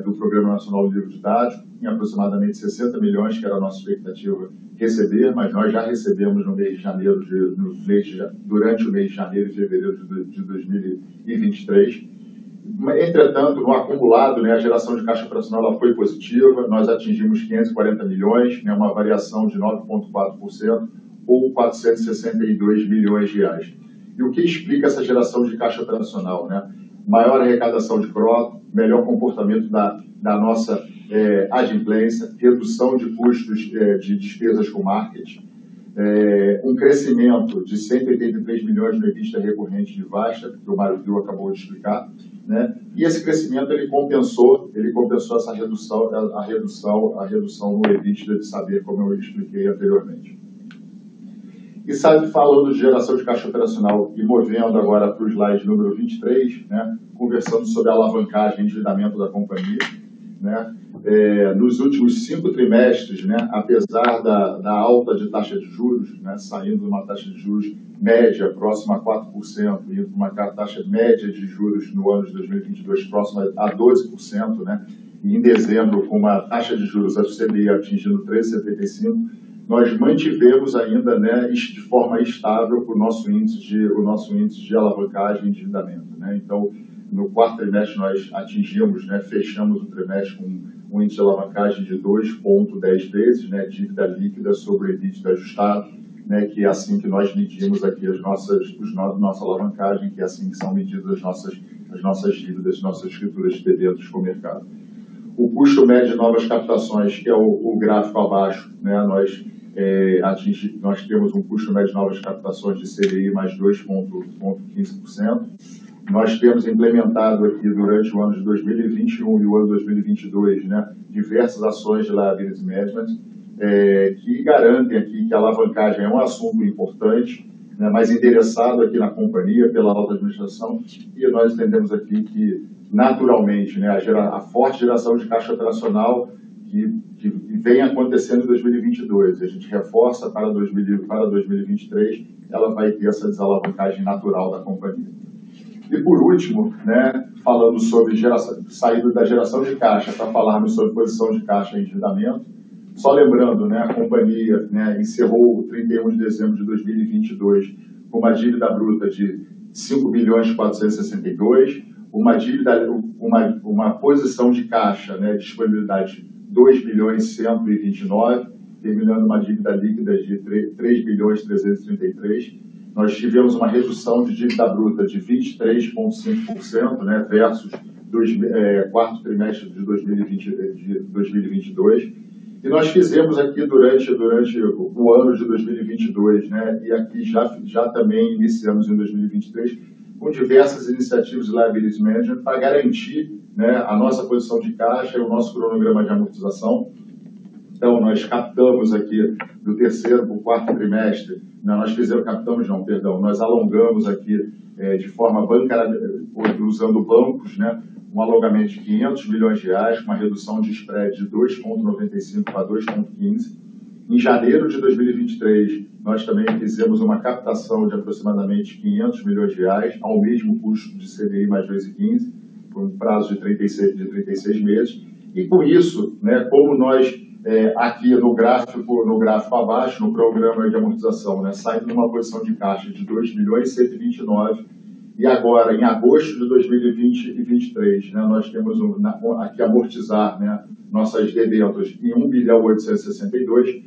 do Programa Nacional do Livro Didático, em aproximadamente 60 milhões, que era a nossa expectativa receber, mas nós já recebemos no mês de janeiro, durante o mês de janeiro e fevereiro de 2023. Entretanto, no acumulado, né, a geração de caixa operacional ela foi positiva, nós atingimos 540 milhões, né, uma variação de 9,4%, ou 462 milhões de reais. E o que explica essa geração de caixa operacional, né? Maior arrecadação de CRO, melhor comportamento da nossa adimplência, redução de custos de despesas com marketing, um crescimento de 183 milhões no EBITDA recorrente de Vasta, que o Mário Viu acabou de explicar, né? E esse crescimento ele compensou essa redução, a redução no EBITDA de Saber, como eu expliquei anteriormente. E falando de geração de caixa operacional e movendo agora para o slide número 23, né, conversando sobre a alavancagem e endividamento da companhia, né, nos últimos 5 trimestres, né, apesar da alta de taxa de juros, né, saindo de uma taxa de juros média próxima a 4%, e uma taxa média de juros no ano de 2022 próxima a 12%, né, e em dezembro com uma taxa de juros, a CDI, atingindo 3,75%, nós mantivemos ainda, né, de forma estável o nosso índice de alavancagem e endividamento, né? Então, no quarto trimestre nós atingimos, né, fechamos o trimestre com um índice de alavancagem de 2,10 vezes, né, dívida líquida sobre o EBITDA ajustado, né, que é assim que nós medimos aqui nossa alavancagem, que é assim que são medidas as nossas dívidas, nossas escrituras de debêntures com o mercado. O custo médio de novas captações, que é o gráfico abaixo, né, nós temos um custo médio de novas captações de CDI mais 2,15%. Nós temos implementado aqui durante o ano de 2021 e o ano de 2022, né, diversas ações de liability management que garantem aqui que a alavancagem é um assunto importante, né, mas endereçado aqui na companhia pela alta administração, e nós entendemos aqui que, naturalmente, né, a forte geração de caixa operacional que vem acontecendo em 2022, a gente reforça para 2023, ela vai ter essa desalavancagem natural da companhia. E por último, né, falando sobre saída da geração de caixa para falarmos sobre posição de caixa e endividamento, só lembrando, né, a companhia, né, encerrou o 31 de dezembro de 2022 com uma dívida bruta de 5.462, uma posição de caixa, né, disponibilidade de 2.129, terminando uma dívida líquida de 3.333. Nós tivemos uma redução de dívida bruta de 23,5%, né, versus quarto trimestre de 2022. E nós fizemos aqui durante o ano de 2022, né, e aqui já também iniciamos em 2023, com diversas iniciativas de liability management para garantir, né, a nossa posição de caixa e o nosso cronograma de amortização. Então, nós captamos aqui do terceiro para o quarto trimestre, nós alongamos aqui de forma bancária, usando bancos, né, um alongamento de 500 milhões de reais, com uma redução de spread de 2,95 para 2,15. Em janeiro de 2023, nós também fizemos uma captação de aproximadamente 500 milhões de reais, ao mesmo custo de CDI mais 2,15, por um prazo de 36 meses. E com isso, né, como nós, aqui no gráfico abaixo, no programa de amortização, né, saindo de uma posição de caixa de 2.129, e agora, em agosto de 2023, né, nós temos aqui amortizar, né, nossas debêntures em 1.862.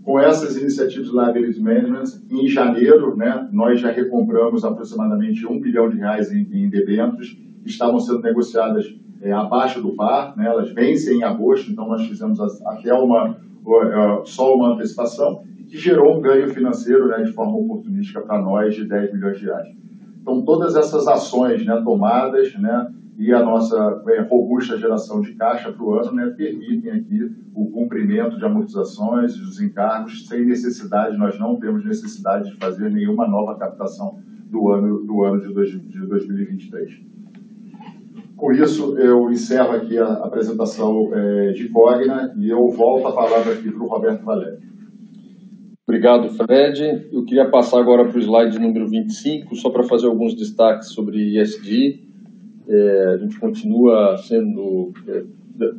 Com essas iniciativas de liability management, em janeiro, né, nós já recompramos aproximadamente R$1 bilhão em debêntures, estavam sendo negociadas abaixo do par, né, elas vencem em agosto, então nós fizemos até só uma antecipação, que gerou um ganho financeiro, né, de forma oportunística para nós de R$10 milhões. Então, todas essas ações, né, tomadas, né, e a nossa robusta geração de caixa para o ano, né, permitem aqui o cumprimento de amortizações e dos encargos sem necessidade, nós não temos necessidade de fazer nenhuma nova captação do ano de 2023. Com isso, eu encerro aqui a apresentação de Cogna e eu volto a palavra aqui para o Roberto Valério. Obrigado, Fred. Eu queria passar agora para o slide número 25, só para fazer alguns destaques sobre ESG. A gente continua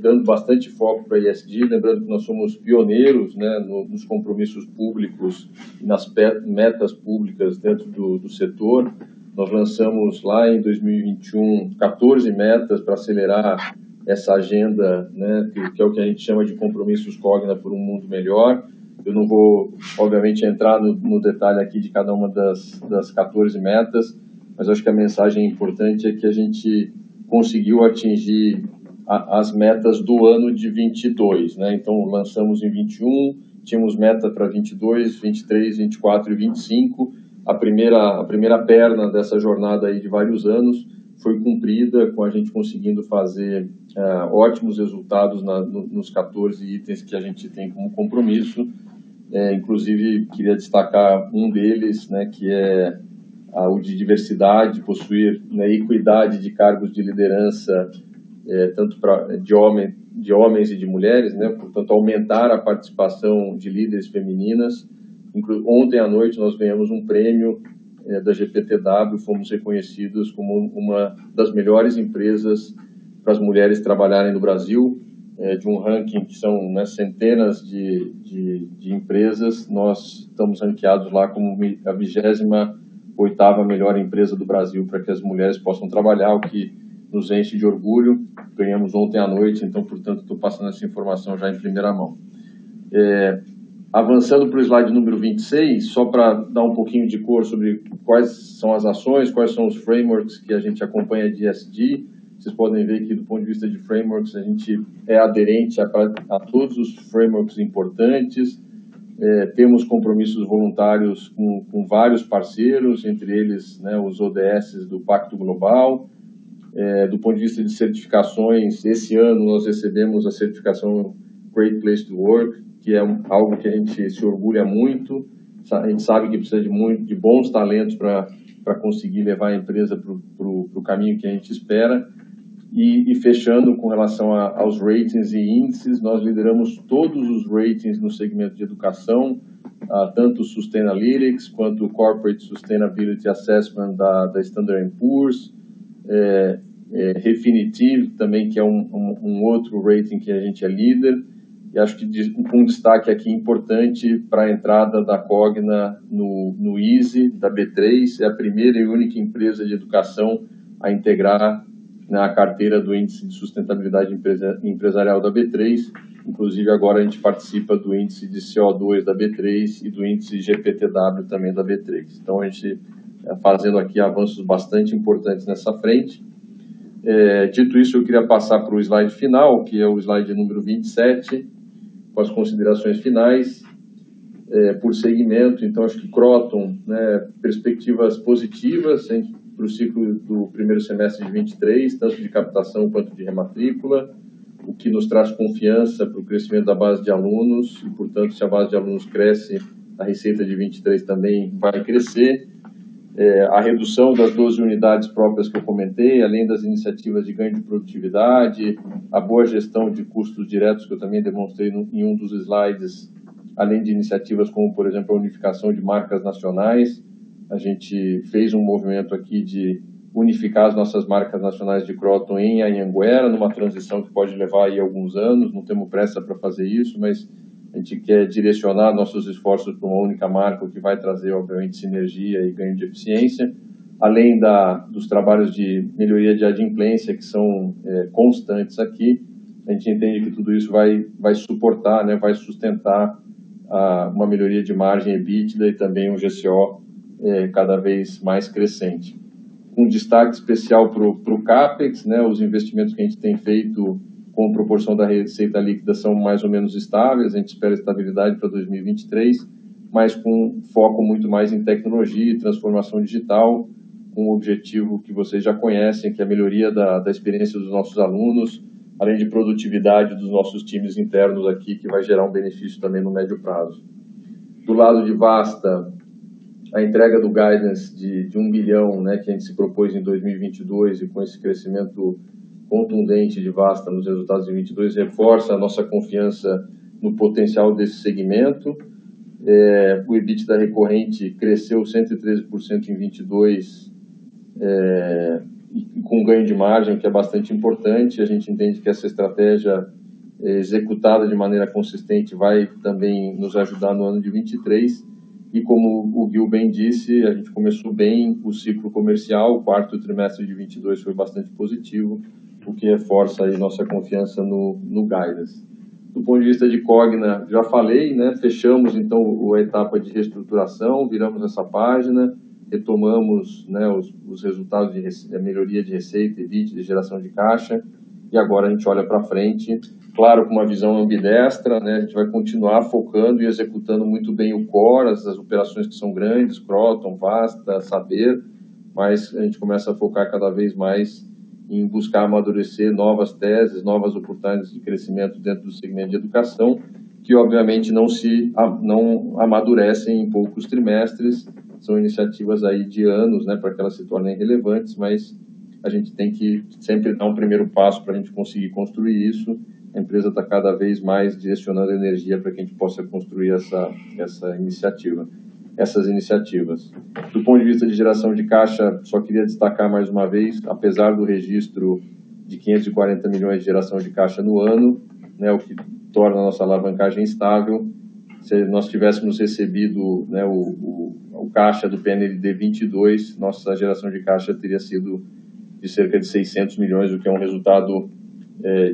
dando bastante foco para ESG, lembrando que nós somos pioneiros, né, nos compromissos públicos e nas metas públicas dentro do setor. Nós lançamos lá em 2021 14 metas para acelerar essa agenda, né, que é o que a gente chama de compromissos Cogna por um mundo melhor. Eu não vou, obviamente, entrar no detalhe aqui de cada uma das 14 metas, mas acho que a mensagem importante é que a gente conseguiu atingir as metas do ano de 22, né? Então, lançamos em 21, tínhamos meta para 22, 23, 24 e 25. A primeira perna dessa jornada aí de vários anos foi cumprida, com a gente conseguindo fazer ótimos resultados nos 14 itens que a gente tem como compromisso. Inclusive, queria destacar um deles, né, que é o de diversidade, possuir, né, equidade de cargos de liderança, tanto de homens e de mulheres, né, portanto, aumentar a participação de líderes femininas. Ontem à noite nós ganhamos um prêmio da GPTW, fomos reconhecidos como uma das melhores empresas para as mulheres trabalharem no Brasil, de um ranking que são, né, centenas de empresas. Nós estamos ranqueados lá como a 28ª melhor empresa do Brasil para que as mulheres possam trabalhar, o que nos enche de orgulho. Ganhamos ontem à noite, então, portanto, estou passando essa informação já em primeira mão. Avançando para o slide número 26, só para dar um pouquinho de cor sobre quais são as ações, quais são os frameworks que a gente acompanha de ESG. Vocês podem ver que, do ponto de vista de frameworks, a gente é aderente a todos os frameworks importantes. Temos compromissos voluntários com vários parceiros, entre eles, né, os ODS do Pacto Global. Do ponto de vista de certificações, esse ano nós recebemos a certificação Great Place to Work, que é algo que a gente se orgulha muito. A gente sabe que precisa de bons talentos para conseguir levar a empresa para o caminho que a gente espera. E fechando com relação aos ratings e índices, nós lideramos todos os ratings no segmento de educação, tanto o Sustainalytics quanto o Corporate Sustainability Assessment da Standard & Poor's, Refinitiv também, que é um outro rating que a gente é líder. E acho que um destaque aqui importante para a entrada da Cogna no ISE, da B3, é a primeira e única empresa de educação a integrar na carteira do Índice de Sustentabilidade Empresarial da B3. Inclusive, agora a gente participa do Índice de CO2 da B3 e do Índice GPTW também da B3. Então, a gente fazendo aqui avanços bastante importantes nessa frente. Dito isso, eu queria passar para o slide final, que é o slide número 27, com as considerações finais. Por segmento, então, acho que Kroton, né, perspectivas positivas para o ciclo do primeiro semestre de 23, tanto de captação quanto de rematrícula, o que nos traz confiança para o crescimento da base de alunos, e, portanto, se a base de alunos cresce, a receita de 23 também vai crescer. A redução das 12 unidades próprias que eu comentei, além das iniciativas de ganho de produtividade, a boa gestão de custos diretos, que eu também demonstrei em um dos slides, além de iniciativas como, por exemplo, a unificação de marcas nacionais. A gente fez um movimento aqui de unificar as nossas marcas nacionais de Kroton em Anhanguera, numa transição que pode levar aí alguns anos, não temos pressa para fazer isso, mas a gente quer direcionar nossos esforços para uma única marca, o que vai trazer, obviamente, sinergia e ganho de eficiência, além dos trabalhos de melhoria de adimplência, que são constantes aqui. A gente entende que tudo isso vai suportar, né, vai sustentar uma melhoria de margem EBITDA e também um GCO cada vez mais crescente. Um destaque especial para o CAPEX, né, os investimentos que a gente tem feito com proporção da receita líquida são mais ou menos estáveis, a gente espera estabilidade para 2023, mas com foco muito mais em tecnologia e transformação digital, com o objetivo que vocês já conhecem, que é a melhoria da experiência dos nossos alunos, além de produtividade dos nossos times internos aqui, que vai gerar um benefício também no médio prazo. Do lado de Vasta, a entrega do guidance de 1 bilhão, né, que a gente se propôs em 2022, e com esse crescimento contundente de Vasta nos resultados de 2022, reforça a nossa confiança no potencial desse segmento. O EBITDA recorrente cresceu 113% em 22, com ganho de margem, que é bastante importante. A gente entende que essa estratégia executada de maneira consistente vai também nos ajudar no ano de 23. E como o Gil bem disse, a gente começou bem o ciclo comercial, o quarto trimestre de 22 foi bastante positivo, o que reforça aí nossa confiança no guidance. Do ponto de vista de Cogna, já falei, né? Fechamos então a etapa de reestruturação, viramos essa página, retomamos, né, os resultados de melhoria de receita, EBITDA, de geração de caixa, e agora a gente olha para frente, claro, com uma visão ambidestra, né? A gente vai continuar focando e executando muito bem o core, as operações que são grandes, Croton, Vasta, Saber, mas a gente começa a focar cada vez mais em buscar amadurecer novas teses, novas oportunidades de crescimento dentro do segmento de educação, que obviamente não amadurecem em poucos trimestres, são iniciativas aí de anos, né, para que elas se tornem relevantes, mas a gente tem que sempre dar um primeiro passo para a gente conseguir construir isso. A empresa está cada vez mais direcionando energia para que a gente possa construir essas iniciativas. Do ponto de vista de geração de caixa, só queria destacar mais uma vez, apesar do registro de 540 milhões de geração de caixa no ano, né, o que torna a nossa alavancagem estável. Se nós tivéssemos recebido, né, o caixa do PNLD 22, nossa geração de caixa teria sido de cerca de 600 milhões, o que é um resultado,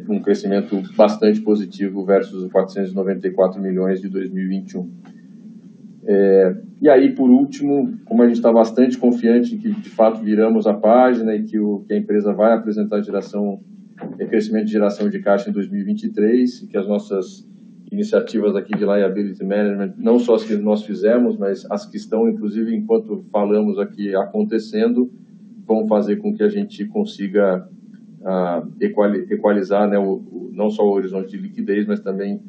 um crescimento bastante positivo versus os 494 milhões de 2021. E aí, por último, como a gente está bastante confiante que, de fato, viramos a página e que a empresa vai apresentar crescimento de geração de caixa em 2023, e que as nossas iniciativas aqui de liability management, não só as que nós fizemos, mas as que estão, inclusive, enquanto falamos aqui, acontecendo, vão fazer com que a gente consiga equalizar, né, não só o horizonte de liquidez, mas também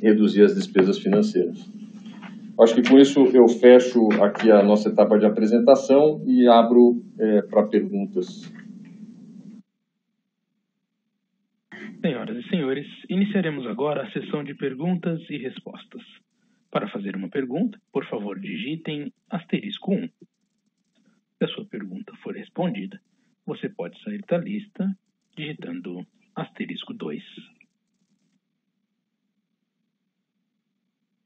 reduzir as despesas financeiras. Acho que com isso eu fecho aqui a nossa etapa de apresentação e abro para perguntas. Senhoras e senhores, iniciaremos agora a sessão de perguntas e respostas. Para fazer uma pergunta, por favor, digitem *1. Se a sua pergunta for respondida, você pode sair da lista digitando *2.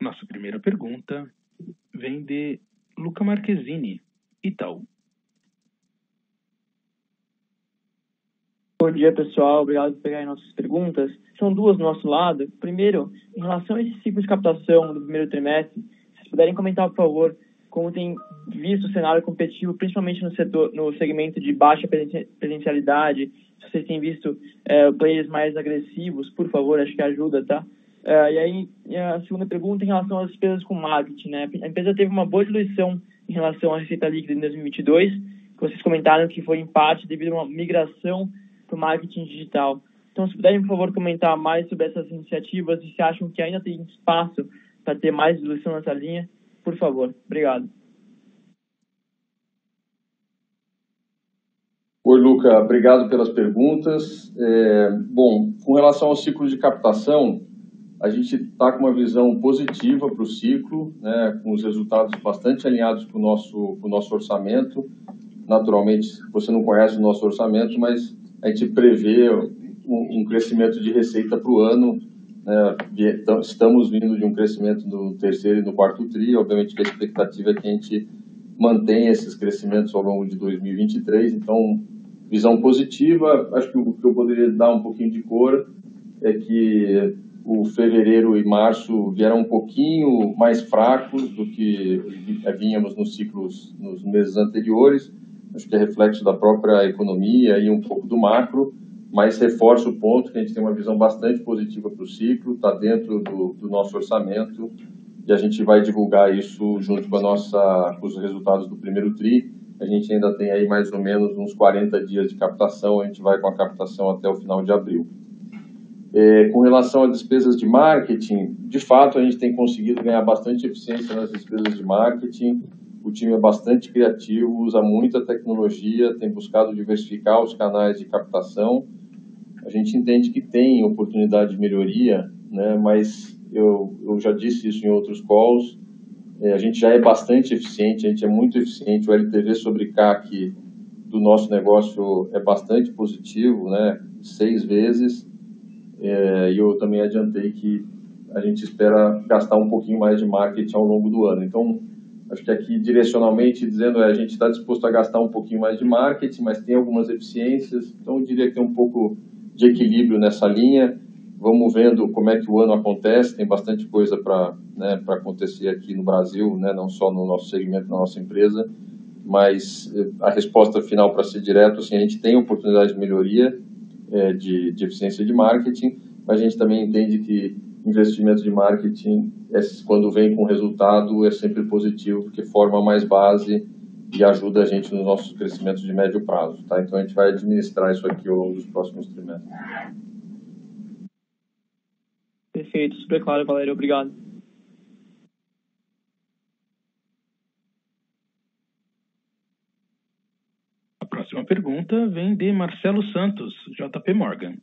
Nossa primeira pergunta vem de Luca Marquezini, Itaú. Bom dia, pessoal. Obrigado por pegarem nossas perguntas. São duas do nosso lado. Primeiro, em relação a esse ciclo de captação do primeiro trimestre, se vocês puderem comentar, por favor, como tem visto o cenário competitivo, principalmente no segmento de baixa presencialidade, se vocês têm visto players mais agressivos, por favor, acho que ajuda, tá? E aí, a segunda pergunta em relação às despesas com marketing, né? A empresa teve uma boa diluição em relação à receita líquida em 2022, que vocês comentaram que foi em parte devido a uma migração para o marketing digital. Então, se puderem, por favor, comentar mais sobre essas iniciativas e se acham que ainda tem espaço para ter mais diluição nessa linha, por favor. Obrigado. Oi, Luca. Obrigado pelas perguntas. Bom, com relação ao ciclo de captação, a gente está com uma visão positiva para o ciclo, né, com os resultados bastante alinhados com o nosso orçamento. Naturalmente, você não conhece o nosso orçamento, mas a gente prevê um crescimento de receita para o ano. Estamos vindo de um crescimento no terceiro e no quarto tri. Obviamente que a expectativa é que a gente mantenha esses crescimentos ao longo de 2023. Então, visão positiva. Acho que o que eu poderia dar um pouquinho de cor é que o fevereiro e março vieram um pouquinho mais fracos do que vínhamos nos meses anteriores. Acho que é reflexo da própria economia e um pouco do macro, mas reforça o ponto que a gente tem uma visão bastante positiva para o ciclo, está dentro do nosso orçamento, e a gente vai divulgar isso junto com os resultados do primeiro tri. A gente ainda tem aí mais ou menos uns 40 dias de captação, a gente vai com a captação até o final de abril. Com relação a despesas de marketing, de fato a gente tem conseguido ganhar bastante eficiência nas despesas de marketing. O time é bastante criativo, usa muita tecnologia, tem buscado diversificar os canais de captação. A gente entende que tem oportunidade de melhoria, né, mas eu já disse isso em outros calls, A gente já é bastante eficiente, a gente é muito eficiente, o LTV sobre CAC do nosso negócio é bastante positivo, né? 6 vezes, e eu também adiantei que a gente espera gastar um pouquinho mais de marketing ao longo do ano. Então, acho que aqui, direcionalmente, dizendo, a gente está disposto a gastar um pouquinho mais de marketing, mas tem algumas eficiências, então eu diria que tem um pouco de equilíbrio nessa linha. Vamos vendo como é que o ano acontece, tem bastante coisa para acontecer aqui no Brasil, né, não só no nosso segmento, na nossa empresa, mas a resposta final, para ser direto, assim, a gente tem oportunidade de melhoria de eficiência de marketing, mas a gente também entende que investimento de marketing, quando vem com resultado, é sempre positivo, porque forma mais base e ajuda a gente nos nossos crescimentos de médio prazo. Tá? Então, a gente vai administrar isso aqui ao longo dos próximos trimestres. Perfeito, super claro, Valério. Obrigado. A próxima pergunta vem de Marcelo Santos, JP Morgan.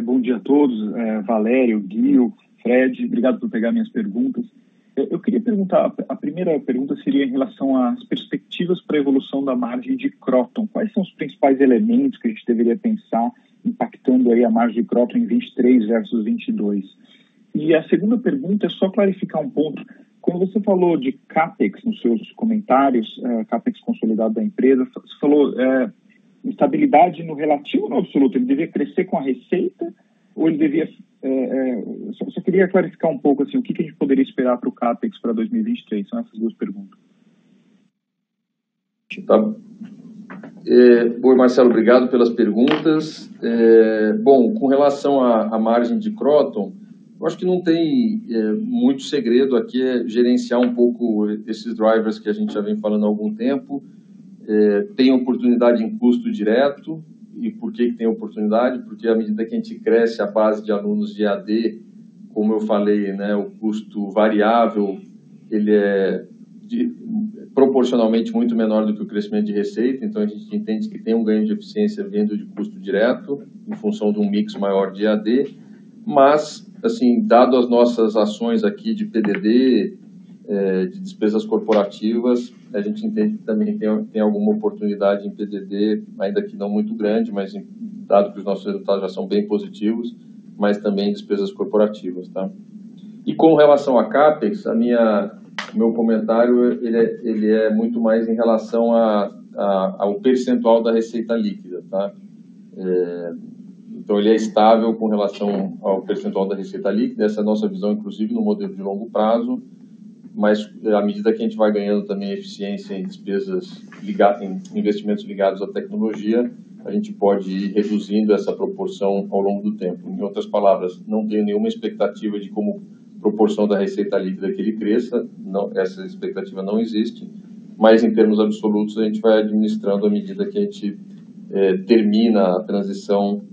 Bom dia a todos, Valério, Guio, Fred, obrigado por pegar minhas perguntas. Eu queria perguntar, a primeira pergunta seria em relação às perspectivas para a evolução da margem de Kroton. Quais são os principais elementos que a gente deveria pensar impactando aí a margem de Kroton em 23 versus 22? E a segunda pergunta é só clarificar um ponto. Quando você falou de CAPEX nos seus comentários, CAPEX consolidado da empresa, você falou instabilidade no relativo ou no absoluto? Ele devia crescer com a receita ou ele devia... só queria clarificar um pouco assim, o que a gente poderia esperar para o CAPEX para 2023? São essas duas perguntas. Tá. Oi, Marcelo, obrigado pelas perguntas. Bom, com relação à margem de Kroton, eu acho que não tem muito segredo aqui, é gerenciar um pouco esses drivers que a gente já vem falando há algum tempo. Tem oportunidade em custo direto. E por que tem oportunidade? Porque à medida que a gente cresce a base de alunos de EAD, como eu falei, né, o custo variável ele é proporcionalmente muito menor do que o crescimento de receita, então a gente entende que tem um ganho de eficiência vindo de custo direto, em função de um mix maior de EAD, mas, assim, dado as nossas ações aqui de PDD, de despesas corporativas, a gente entende que também tem alguma oportunidade em PDD, ainda que não muito grande, mas dado que os nossos resultados já são bem positivos, mas também em despesas corporativas, tá? E com relação a CAPEX, meu comentário ele é muito mais em relação ao percentual da receita líquida, tá? Então, ele é estável com relação ao percentual da receita líquida, essa é a nossa visão, inclusive, no modelo de longo prazo, mas à medida que a gente vai ganhando também eficiência em despesas em investimentos ligados à tecnologia, a gente pode ir reduzindo essa proporção ao longo do tempo. Em outras palavras, não tenho nenhuma expectativa de como proporção da receita líquida que ele cresça, não, essa expectativa não existe, mas em termos absolutos a gente vai administrando à medida que a gente termina a transição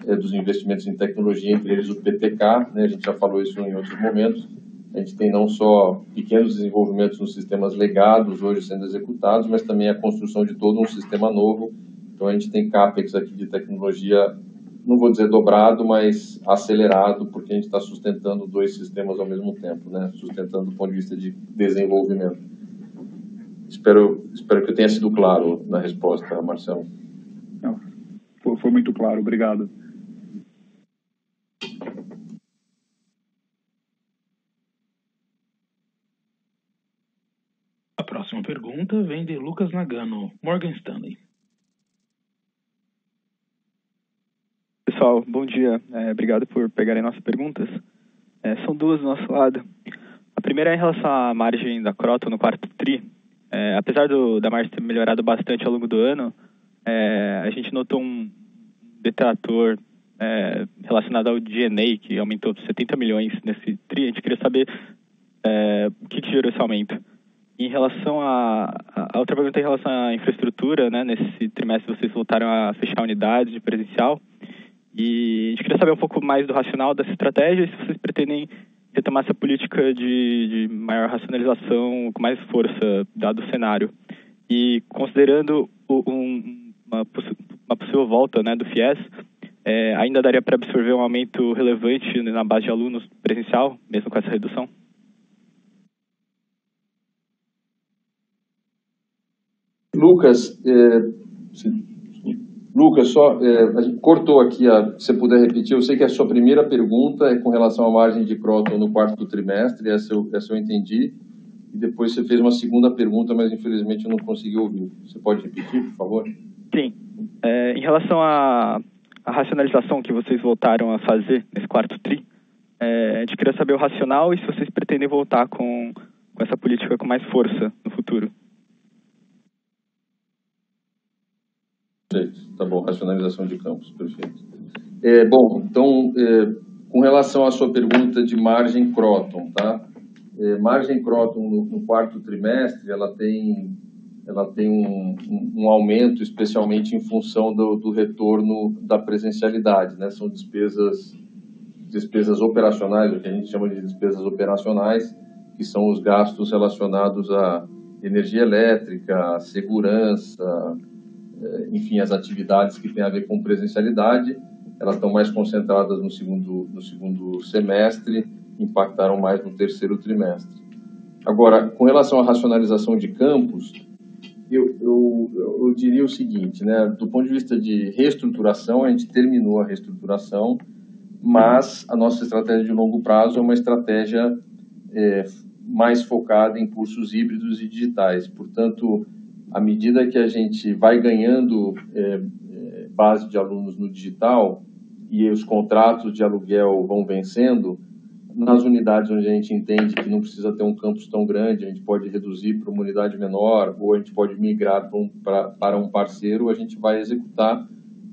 dos investimentos em tecnologia, entre eles o PTK, né, a gente já falou isso em outros momentos. A gente tem não só pequenos desenvolvimentos nos sistemas legados hoje sendo executados, mas também a construção de todo um sistema novo. Então, a gente tem CAPEX aqui de tecnologia, não vou dizer dobrado, mas acelerado, porque a gente está sustentando 2 sistemas ao mesmo tempo, né? Sustentando do ponto de vista de desenvolvimento. Espero que eu tenha sido claro na resposta, Marcelo. Não, foi muito claro, obrigado. A próxima pergunta vem de Lucas Nagano, Morgan Stanley. Pessoal, bom dia. Obrigado por pegarem nossas perguntas. São duas do nosso lado. A primeira é em relação à margem da Kroton no quarto TRI. Apesar da margem ter melhorado bastante ao longo do ano, a gente notou um detrator relacionado ao G&A, que aumentou 70 milhões nesse TRI. A gente queria saber o que gerou esse aumento. Em relação a outra pergunta é em relação à infraestrutura, né? Nesse trimestre vocês voltaram a fechar unidades de presencial e a gente queria saber um pouco mais do racional dessa estratégia e se vocês pretendem retomar essa política de maior racionalização com mais força, dado o cenário. E considerando uma possível volta, né, do FIES, ainda daria para absorver um aumento relevante na base de alunos presencial, mesmo com essa redução? Lucas, só a gente cortou aqui, se você puder repetir, eu sei que a sua primeira pergunta é com relação à margem de Kroton no quarto trimestre, essa eu entendi, e depois você fez uma segunda pergunta, mas infelizmente eu não consegui ouvir. Você pode repetir, por favor? Sim. Em relação à racionalização que vocês voltaram a fazer nesse quarto TRI, a gente queria saber o racional e se vocês pretendem voltar com essa política com mais força no futuro. Perfeito, tá bom, racionalização de campos, perfeito. Bom, então, com relação à sua pergunta de margem Kroton, tá? Margem Kroton no quarto trimestre, ela tem um aumento, especialmente em função do retorno da presencialidade, né? São despesas operacionais, o que a gente chama de despesas operacionais, que são os gastos relacionados à energia elétrica, segurança, enfim, as atividades que têm a ver com presencialidade. Elas estão mais concentradas no segundo semestre, impactaram mais no terceiro trimestre. Agora, com relação à racionalização de campos, eu diria o seguinte, né? Do ponto de vista de reestruturação, a gente terminou a reestruturação, mas a nossa estratégia de longo prazo é uma estratégia mais focada em cursos híbridos e digitais. Portanto, à medida que a gente vai ganhando base de alunos no digital e os contratos de aluguel vão vencendo, nas unidades onde a gente entende que não precisa ter um campus tão grande, a gente pode reduzir para uma unidade menor ou a gente pode migrar para um parceiro, a gente vai executar,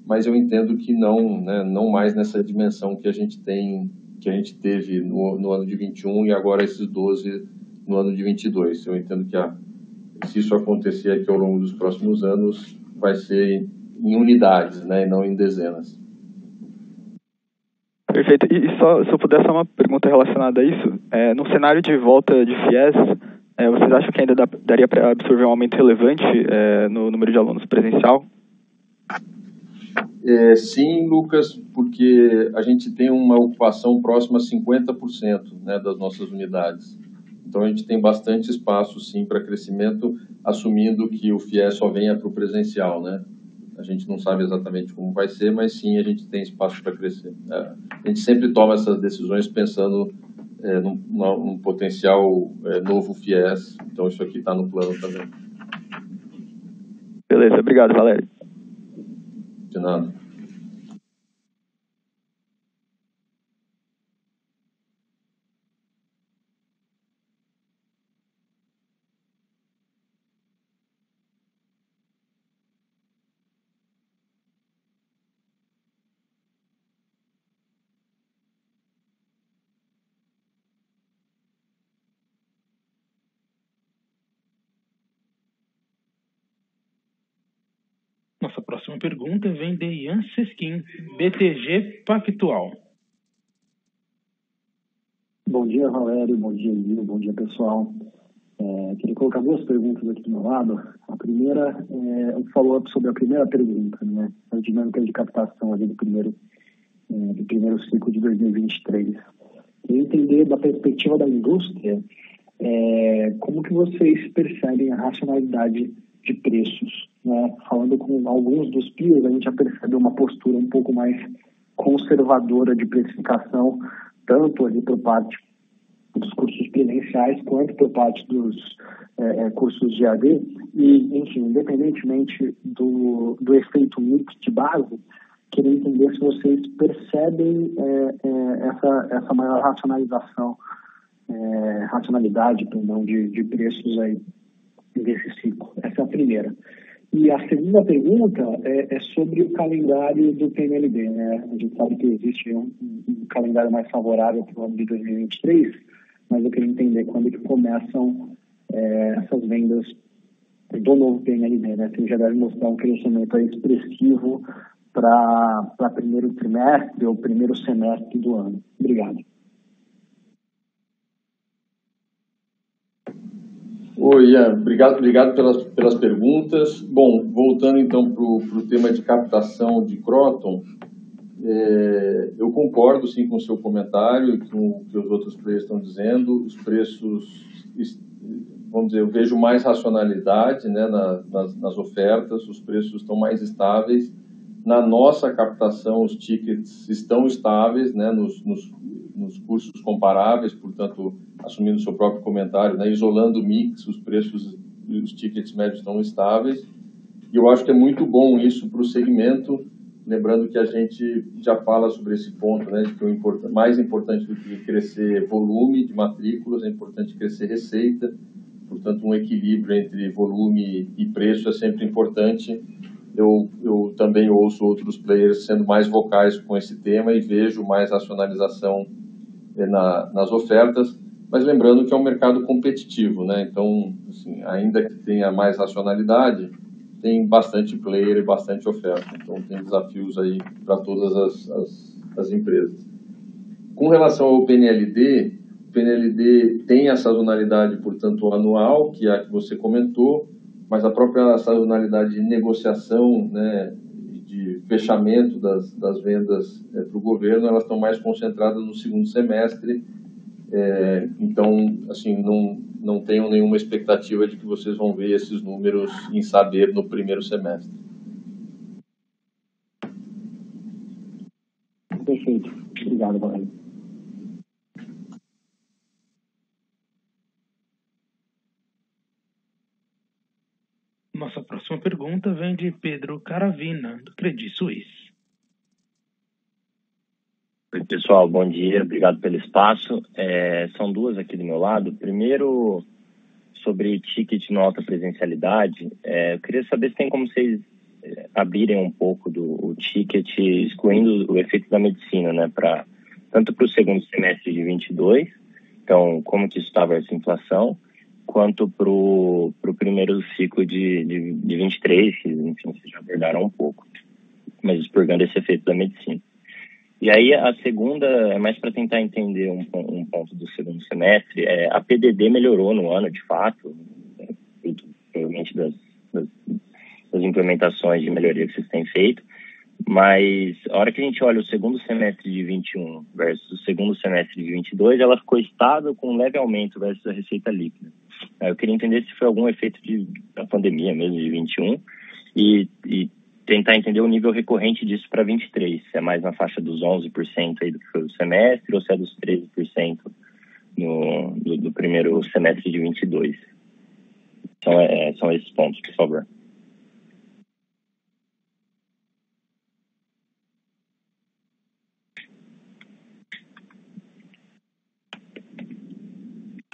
mas eu entendo que não, né, não mais nessa dimensão que a gente teve no ano de 21 e agora esses 12 no ano de 22. Eu entendo que se isso acontecer aqui ao longo dos próximos anos, vai ser em unidades, né, e não em dezenas. Perfeito. E só, se eu puder, só uma pergunta relacionada a isso. No cenário de volta de FIES, vocês acham que ainda daria para absorver um aumento relevante no número de alunos presencial? Sim, Lucas, porque a gente tem uma ocupação próxima a 50%, né, das nossas unidades. Então, a gente tem bastante espaço, sim, para crescimento, assumindo que o FIES só venha para o presencial, né? A gente não sabe exatamente como vai ser, mas sim, a gente tem espaço para crescer. A gente sempre toma essas decisões pensando num potencial novo FIES, então isso aqui está no plano também. Beleza, obrigado, Valério. De nada. Nossa próxima pergunta vem de Ian Seskin, BTG Pactual. Bom dia, Valério. Bom dia, Guilherme. Bom dia, pessoal. Queria colocar duas perguntas aqui do meu lado. A primeira é um follow-up sobre a primeira pergunta, né? A dinâmica de captação ali do primeiro ciclo de 2023. Queria entender da perspectiva da indústria como que vocês percebem a racionalidade de preços, né? Falando com alguns dos peers, a gente já percebe uma postura um pouco mais conservadora de precificação, tanto ali por parte dos cursos presenciais quanto por parte dos cursos de AD. E, enfim, independentemente do efeito mix de base, queria entender se vocês percebem essa maior racionalidade de preços aí desse ciclo. Essa é a primeira. E a segunda pergunta é sobre o calendário do PNLD, né? A gente sabe que existe um calendário mais favorável para o ano de 2023, mas eu queria entender quando que começam essas vendas do novo PNLD, né? Você já deve mostrar um crescimento aí expressivo para primeiro trimestre ou primeiro semestre do ano. Obrigado. Oi, Ian, obrigado pelas perguntas. Bom, voltando então para o tema de captação de Kroton, eu concordo sim com o seu comentário e com o que os outros players estão dizendo. Os preços vamos dizer, eu vejo mais racionalidade, né, nas ofertas, os preços estão mais estáveis. Na nossa captação, os tickets estão estáveis, né, nos cursos comparáveis, portanto, assumindo o seu próprio comentário, né, isolando o mix, os preços e os tickets médios estão estáveis. E eu acho que é muito bom isso para o segmento, lembrando que a gente já fala sobre esse ponto, né, de que o mais importante do que crescer volume de matrículas, é importante crescer receita, portanto, um equilíbrio entre volume e preço é sempre importante. Eu também ouço outros players sendo mais vocais com esse tema e vejo mais racionalização nas ofertas, mas lembrando que é um mercado competitivo, né? Então, assim, ainda que tenha mais racionalidade, tem bastante player e bastante oferta. Então, tem desafios aí para todas as empresas. Com relação ao PNLD, o PNLD tem a sazonalidade, portanto, anual, que é a que você comentou, mas a própria sazonalidade de negociação, né, de fechamento das vendas para o governo, elas estão mais concentradas no segundo semestre. Então, assim, não tenho nenhuma expectativa de que vocês vão ver esses números em Saber no primeiro semestre. Perfeito. Obrigado, Valério. Nossa próxima pergunta vem de Pedro Caravina, do Credit Suisse. Oi, pessoal, bom dia, obrigado pelo espaço. São duas aqui do meu lado. Primeiro, sobre ticket no alta presencialidade, eu queria saber se tem como vocês abrirem um pouco o ticket, excluindo o efeito da medicina, né, tanto para o segundo semestre de 22, então como que isso estava essa inflação, quanto para o primeiro ciclo de 23, que, enfim, vocês já abordaram um pouco, mas expurgando esse efeito da medicina. E aí a segunda é mais para tentar entender um ponto do segundo semestre. A PDD melhorou no ano, de fato, provavelmente das implementações de melhoria que vocês têm feito, mas a hora que a gente olha o segundo semestre de 21 versus o segundo semestre de 22, ela ficou estável com um leve aumento versus a receita líquida. Eu queria entender se foi algum efeito da pandemia mesmo de 21 e tentar entender o nível recorrente disso para 23, se é mais na faixa dos 11% aí do que foi o semestre ou se é dos 13% do primeiro semestre de 22. Então, são esses pontos, por favor.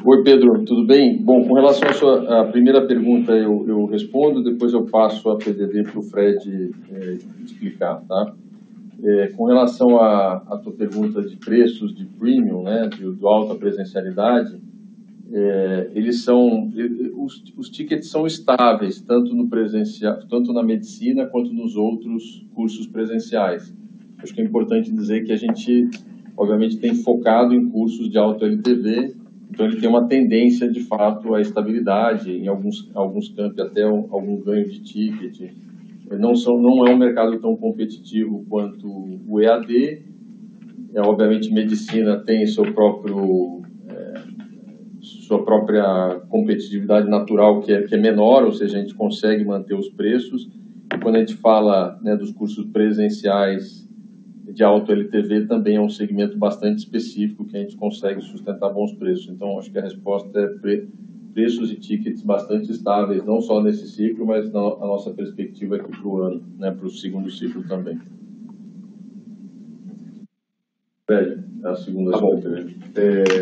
Oi, Pedro, tudo bem? Bom, com relação à primeira pergunta, eu respondo, depois eu passo a PDD para o Fred explicar, tá? Com relação à tua pergunta de preços de premium, né, do alta presencialidade, os tickets são estáveis, tanto no presencial, tanto na medicina quanto nos outros cursos presenciais. Acho que é importante dizer que a gente, obviamente, tem focado em cursos de alto LTV. Então, ele tem uma tendência, de fato, à estabilidade, em alguns campos até algum ganho de ticket. Não é um mercado tão competitivo quanto o EAD. Obviamente, medicina tem sua própria competitividade natural, que é menor, ou seja, a gente consegue manter os preços. E quando a gente fala, né, dos cursos presenciais de alto LTV, também é um segmento bastante específico que a gente consegue sustentar bons preços. Então, acho que a resposta é preços e tickets bastante estáveis, não só nesse ciclo, mas a nossa perspectiva aqui para o ano, né, para o segundo ciclo também. Fred, a segunda pergunta.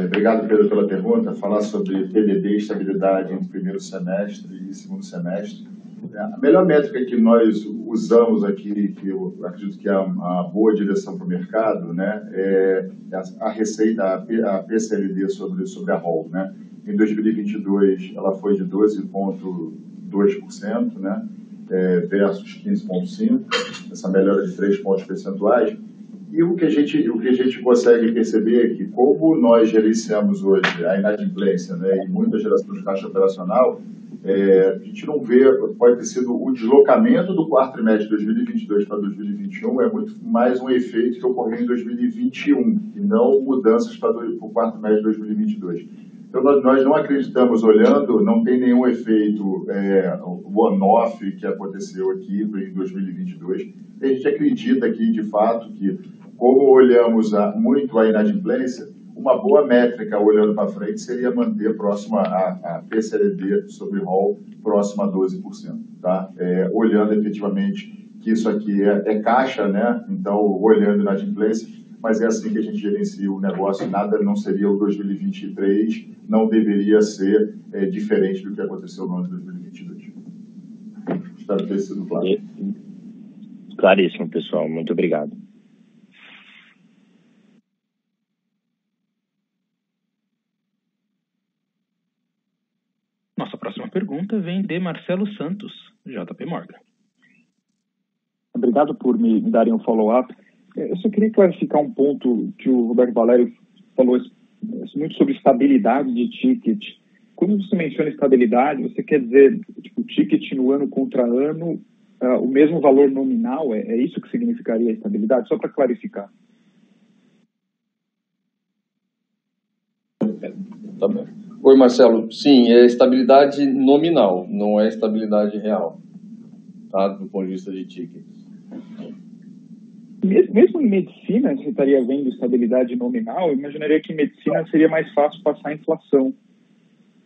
Obrigado, Pedro, pela pergunta. Falar sobre PDD e estabilidade entre o primeiro semestre e segundo semestre. A melhor métrica que nós usamos aqui, que eu acredito que é uma boa direção para o mercado, né, é a receita, a PCLD sobre a ROL, né? Em 2022, ela foi de 12,2%, né, versus 15,5%, essa melhora de 3 pontos percentuais. E o que a gente consegue perceber é que, como nós gerenciamos hoje a inadimplência, né, e muita geração de caixa operacional, a gente não vê, pode ter sido o deslocamento do quarto trimestre de 2022 para 2021, é muito mais um efeito que ocorreu em 2021, e não mudanças para o quarto trimestre de 2022. Então, nós não acreditamos, olhando, não tem nenhum efeito one-off que aconteceu aqui em 2022. A gente acredita que, de fato, que como olhamos muito a inadimplência, uma boa métrica olhando para frente seria manter próxima a PCLD sobre rol próxima a 12%. Tá? Olhando efetivamente que isso aqui é caixa, né? Então, olhando inadimplência, mas é assim que a gente gerencia o negócio, nada não seria o 2023, não deveria ser diferente do que aconteceu no ano de 2022. Espero ter sido claro. Claríssimo, pessoal. Muito obrigado. Nossa próxima pergunta vem de Marcelo Santos, JP Morgan. Obrigado por me darem um follow-up. Eu só queria clarificar um ponto que o Roberto Valério falou muito sobre estabilidade de ticket. Quando você menciona estabilidade, você quer dizer tipo, ticket no ano contra ano, o mesmo valor nominal? É isso que significaria a estabilidade? Só para clarificar. Tá bem. Oi, Marcelo. Sim, é estabilidade nominal, não é estabilidade real, tá? Do ponto de vista de tickets. Mesmo em medicina, você estaria vendo estabilidade nominal? Eu imaginaria que em medicina seria mais fácil passar a inflação.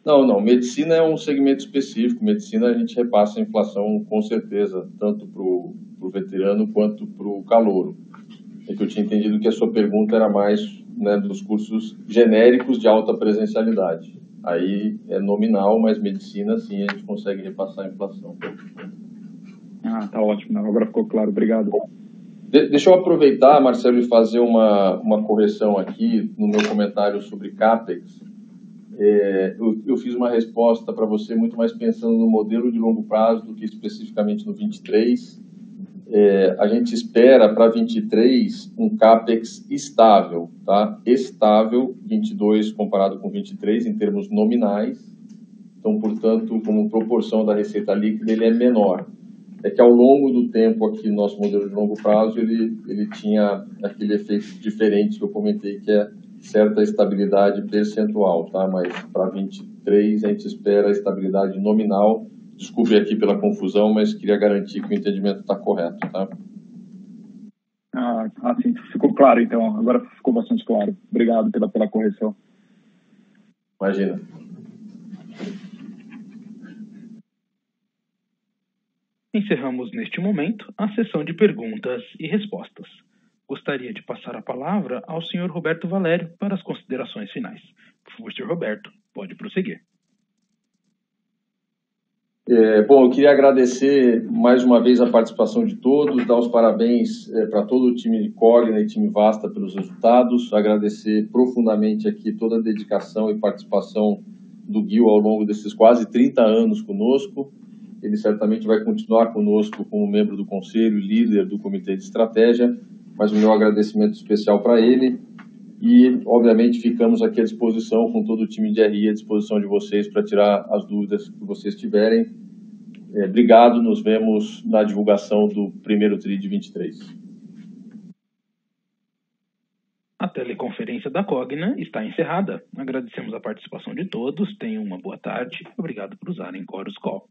Não. Medicina é um segmento específico. Medicina a gente repassa a inflação com certeza, tanto para o veterano quanto para o calouro. É que eu tinha entendido que a sua pergunta era mais, né, dos cursos genéricos de alta presencialidade. Aí é nominal, mas medicina sim a gente consegue repassar a inflação. Ah, tá ótimo. Agora ficou claro. Obrigado. Deixa eu aproveitar, Marcelo, e fazer uma correção aqui no meu comentário sobre CAPEX. Eu fiz uma resposta para você muito mais pensando no modelo de longo prazo do que especificamente no 23. A gente espera para 23 um CAPEX estável, tá? Estável, 22 comparado com 23 em termos nominais. Então, portanto, como proporção da receita líquida, ele é menor. É que ao longo do tempo aqui no nosso modelo de longo prazo, ele tinha aquele efeito diferente que eu comentei, que é certa estabilidade percentual, tá? Mas para 23 a gente espera a estabilidade nominal. Desculpe aqui pela confusão, mas queria garantir que o entendimento está correto, tá? Sim, ficou claro então, agora ficou bastante claro. Obrigado pela correção. Imagina. Encerramos neste momento a sessão de perguntas e respostas. Gostaria de passar a palavra ao Sr. Roberto Valério para as considerações finais. Por favor, Sr. Roberto, pode prosseguir. Bom, eu queria agradecer mais uma vez a participação de todos, dar os parabéns para todo o time de Cogna e time Vasta pelos resultados, agradecer profundamente aqui toda a dedicação e participação do Gil ao longo desses quase 30 anos conosco. Ele certamente vai continuar conosco como membro do conselho e líder do comitê de estratégia, mas o meu agradecimento especial para ele e, obviamente, ficamos aqui à disposição com todo o time de RI à disposição de vocês para tirar as dúvidas que vocês tiverem. Obrigado, nos vemos na divulgação do primeiro TRI de 23. A teleconferência da Cogna está encerrada. Agradecemos a participação de todos, tenham uma boa tarde. Obrigado por usarem Chorus Call.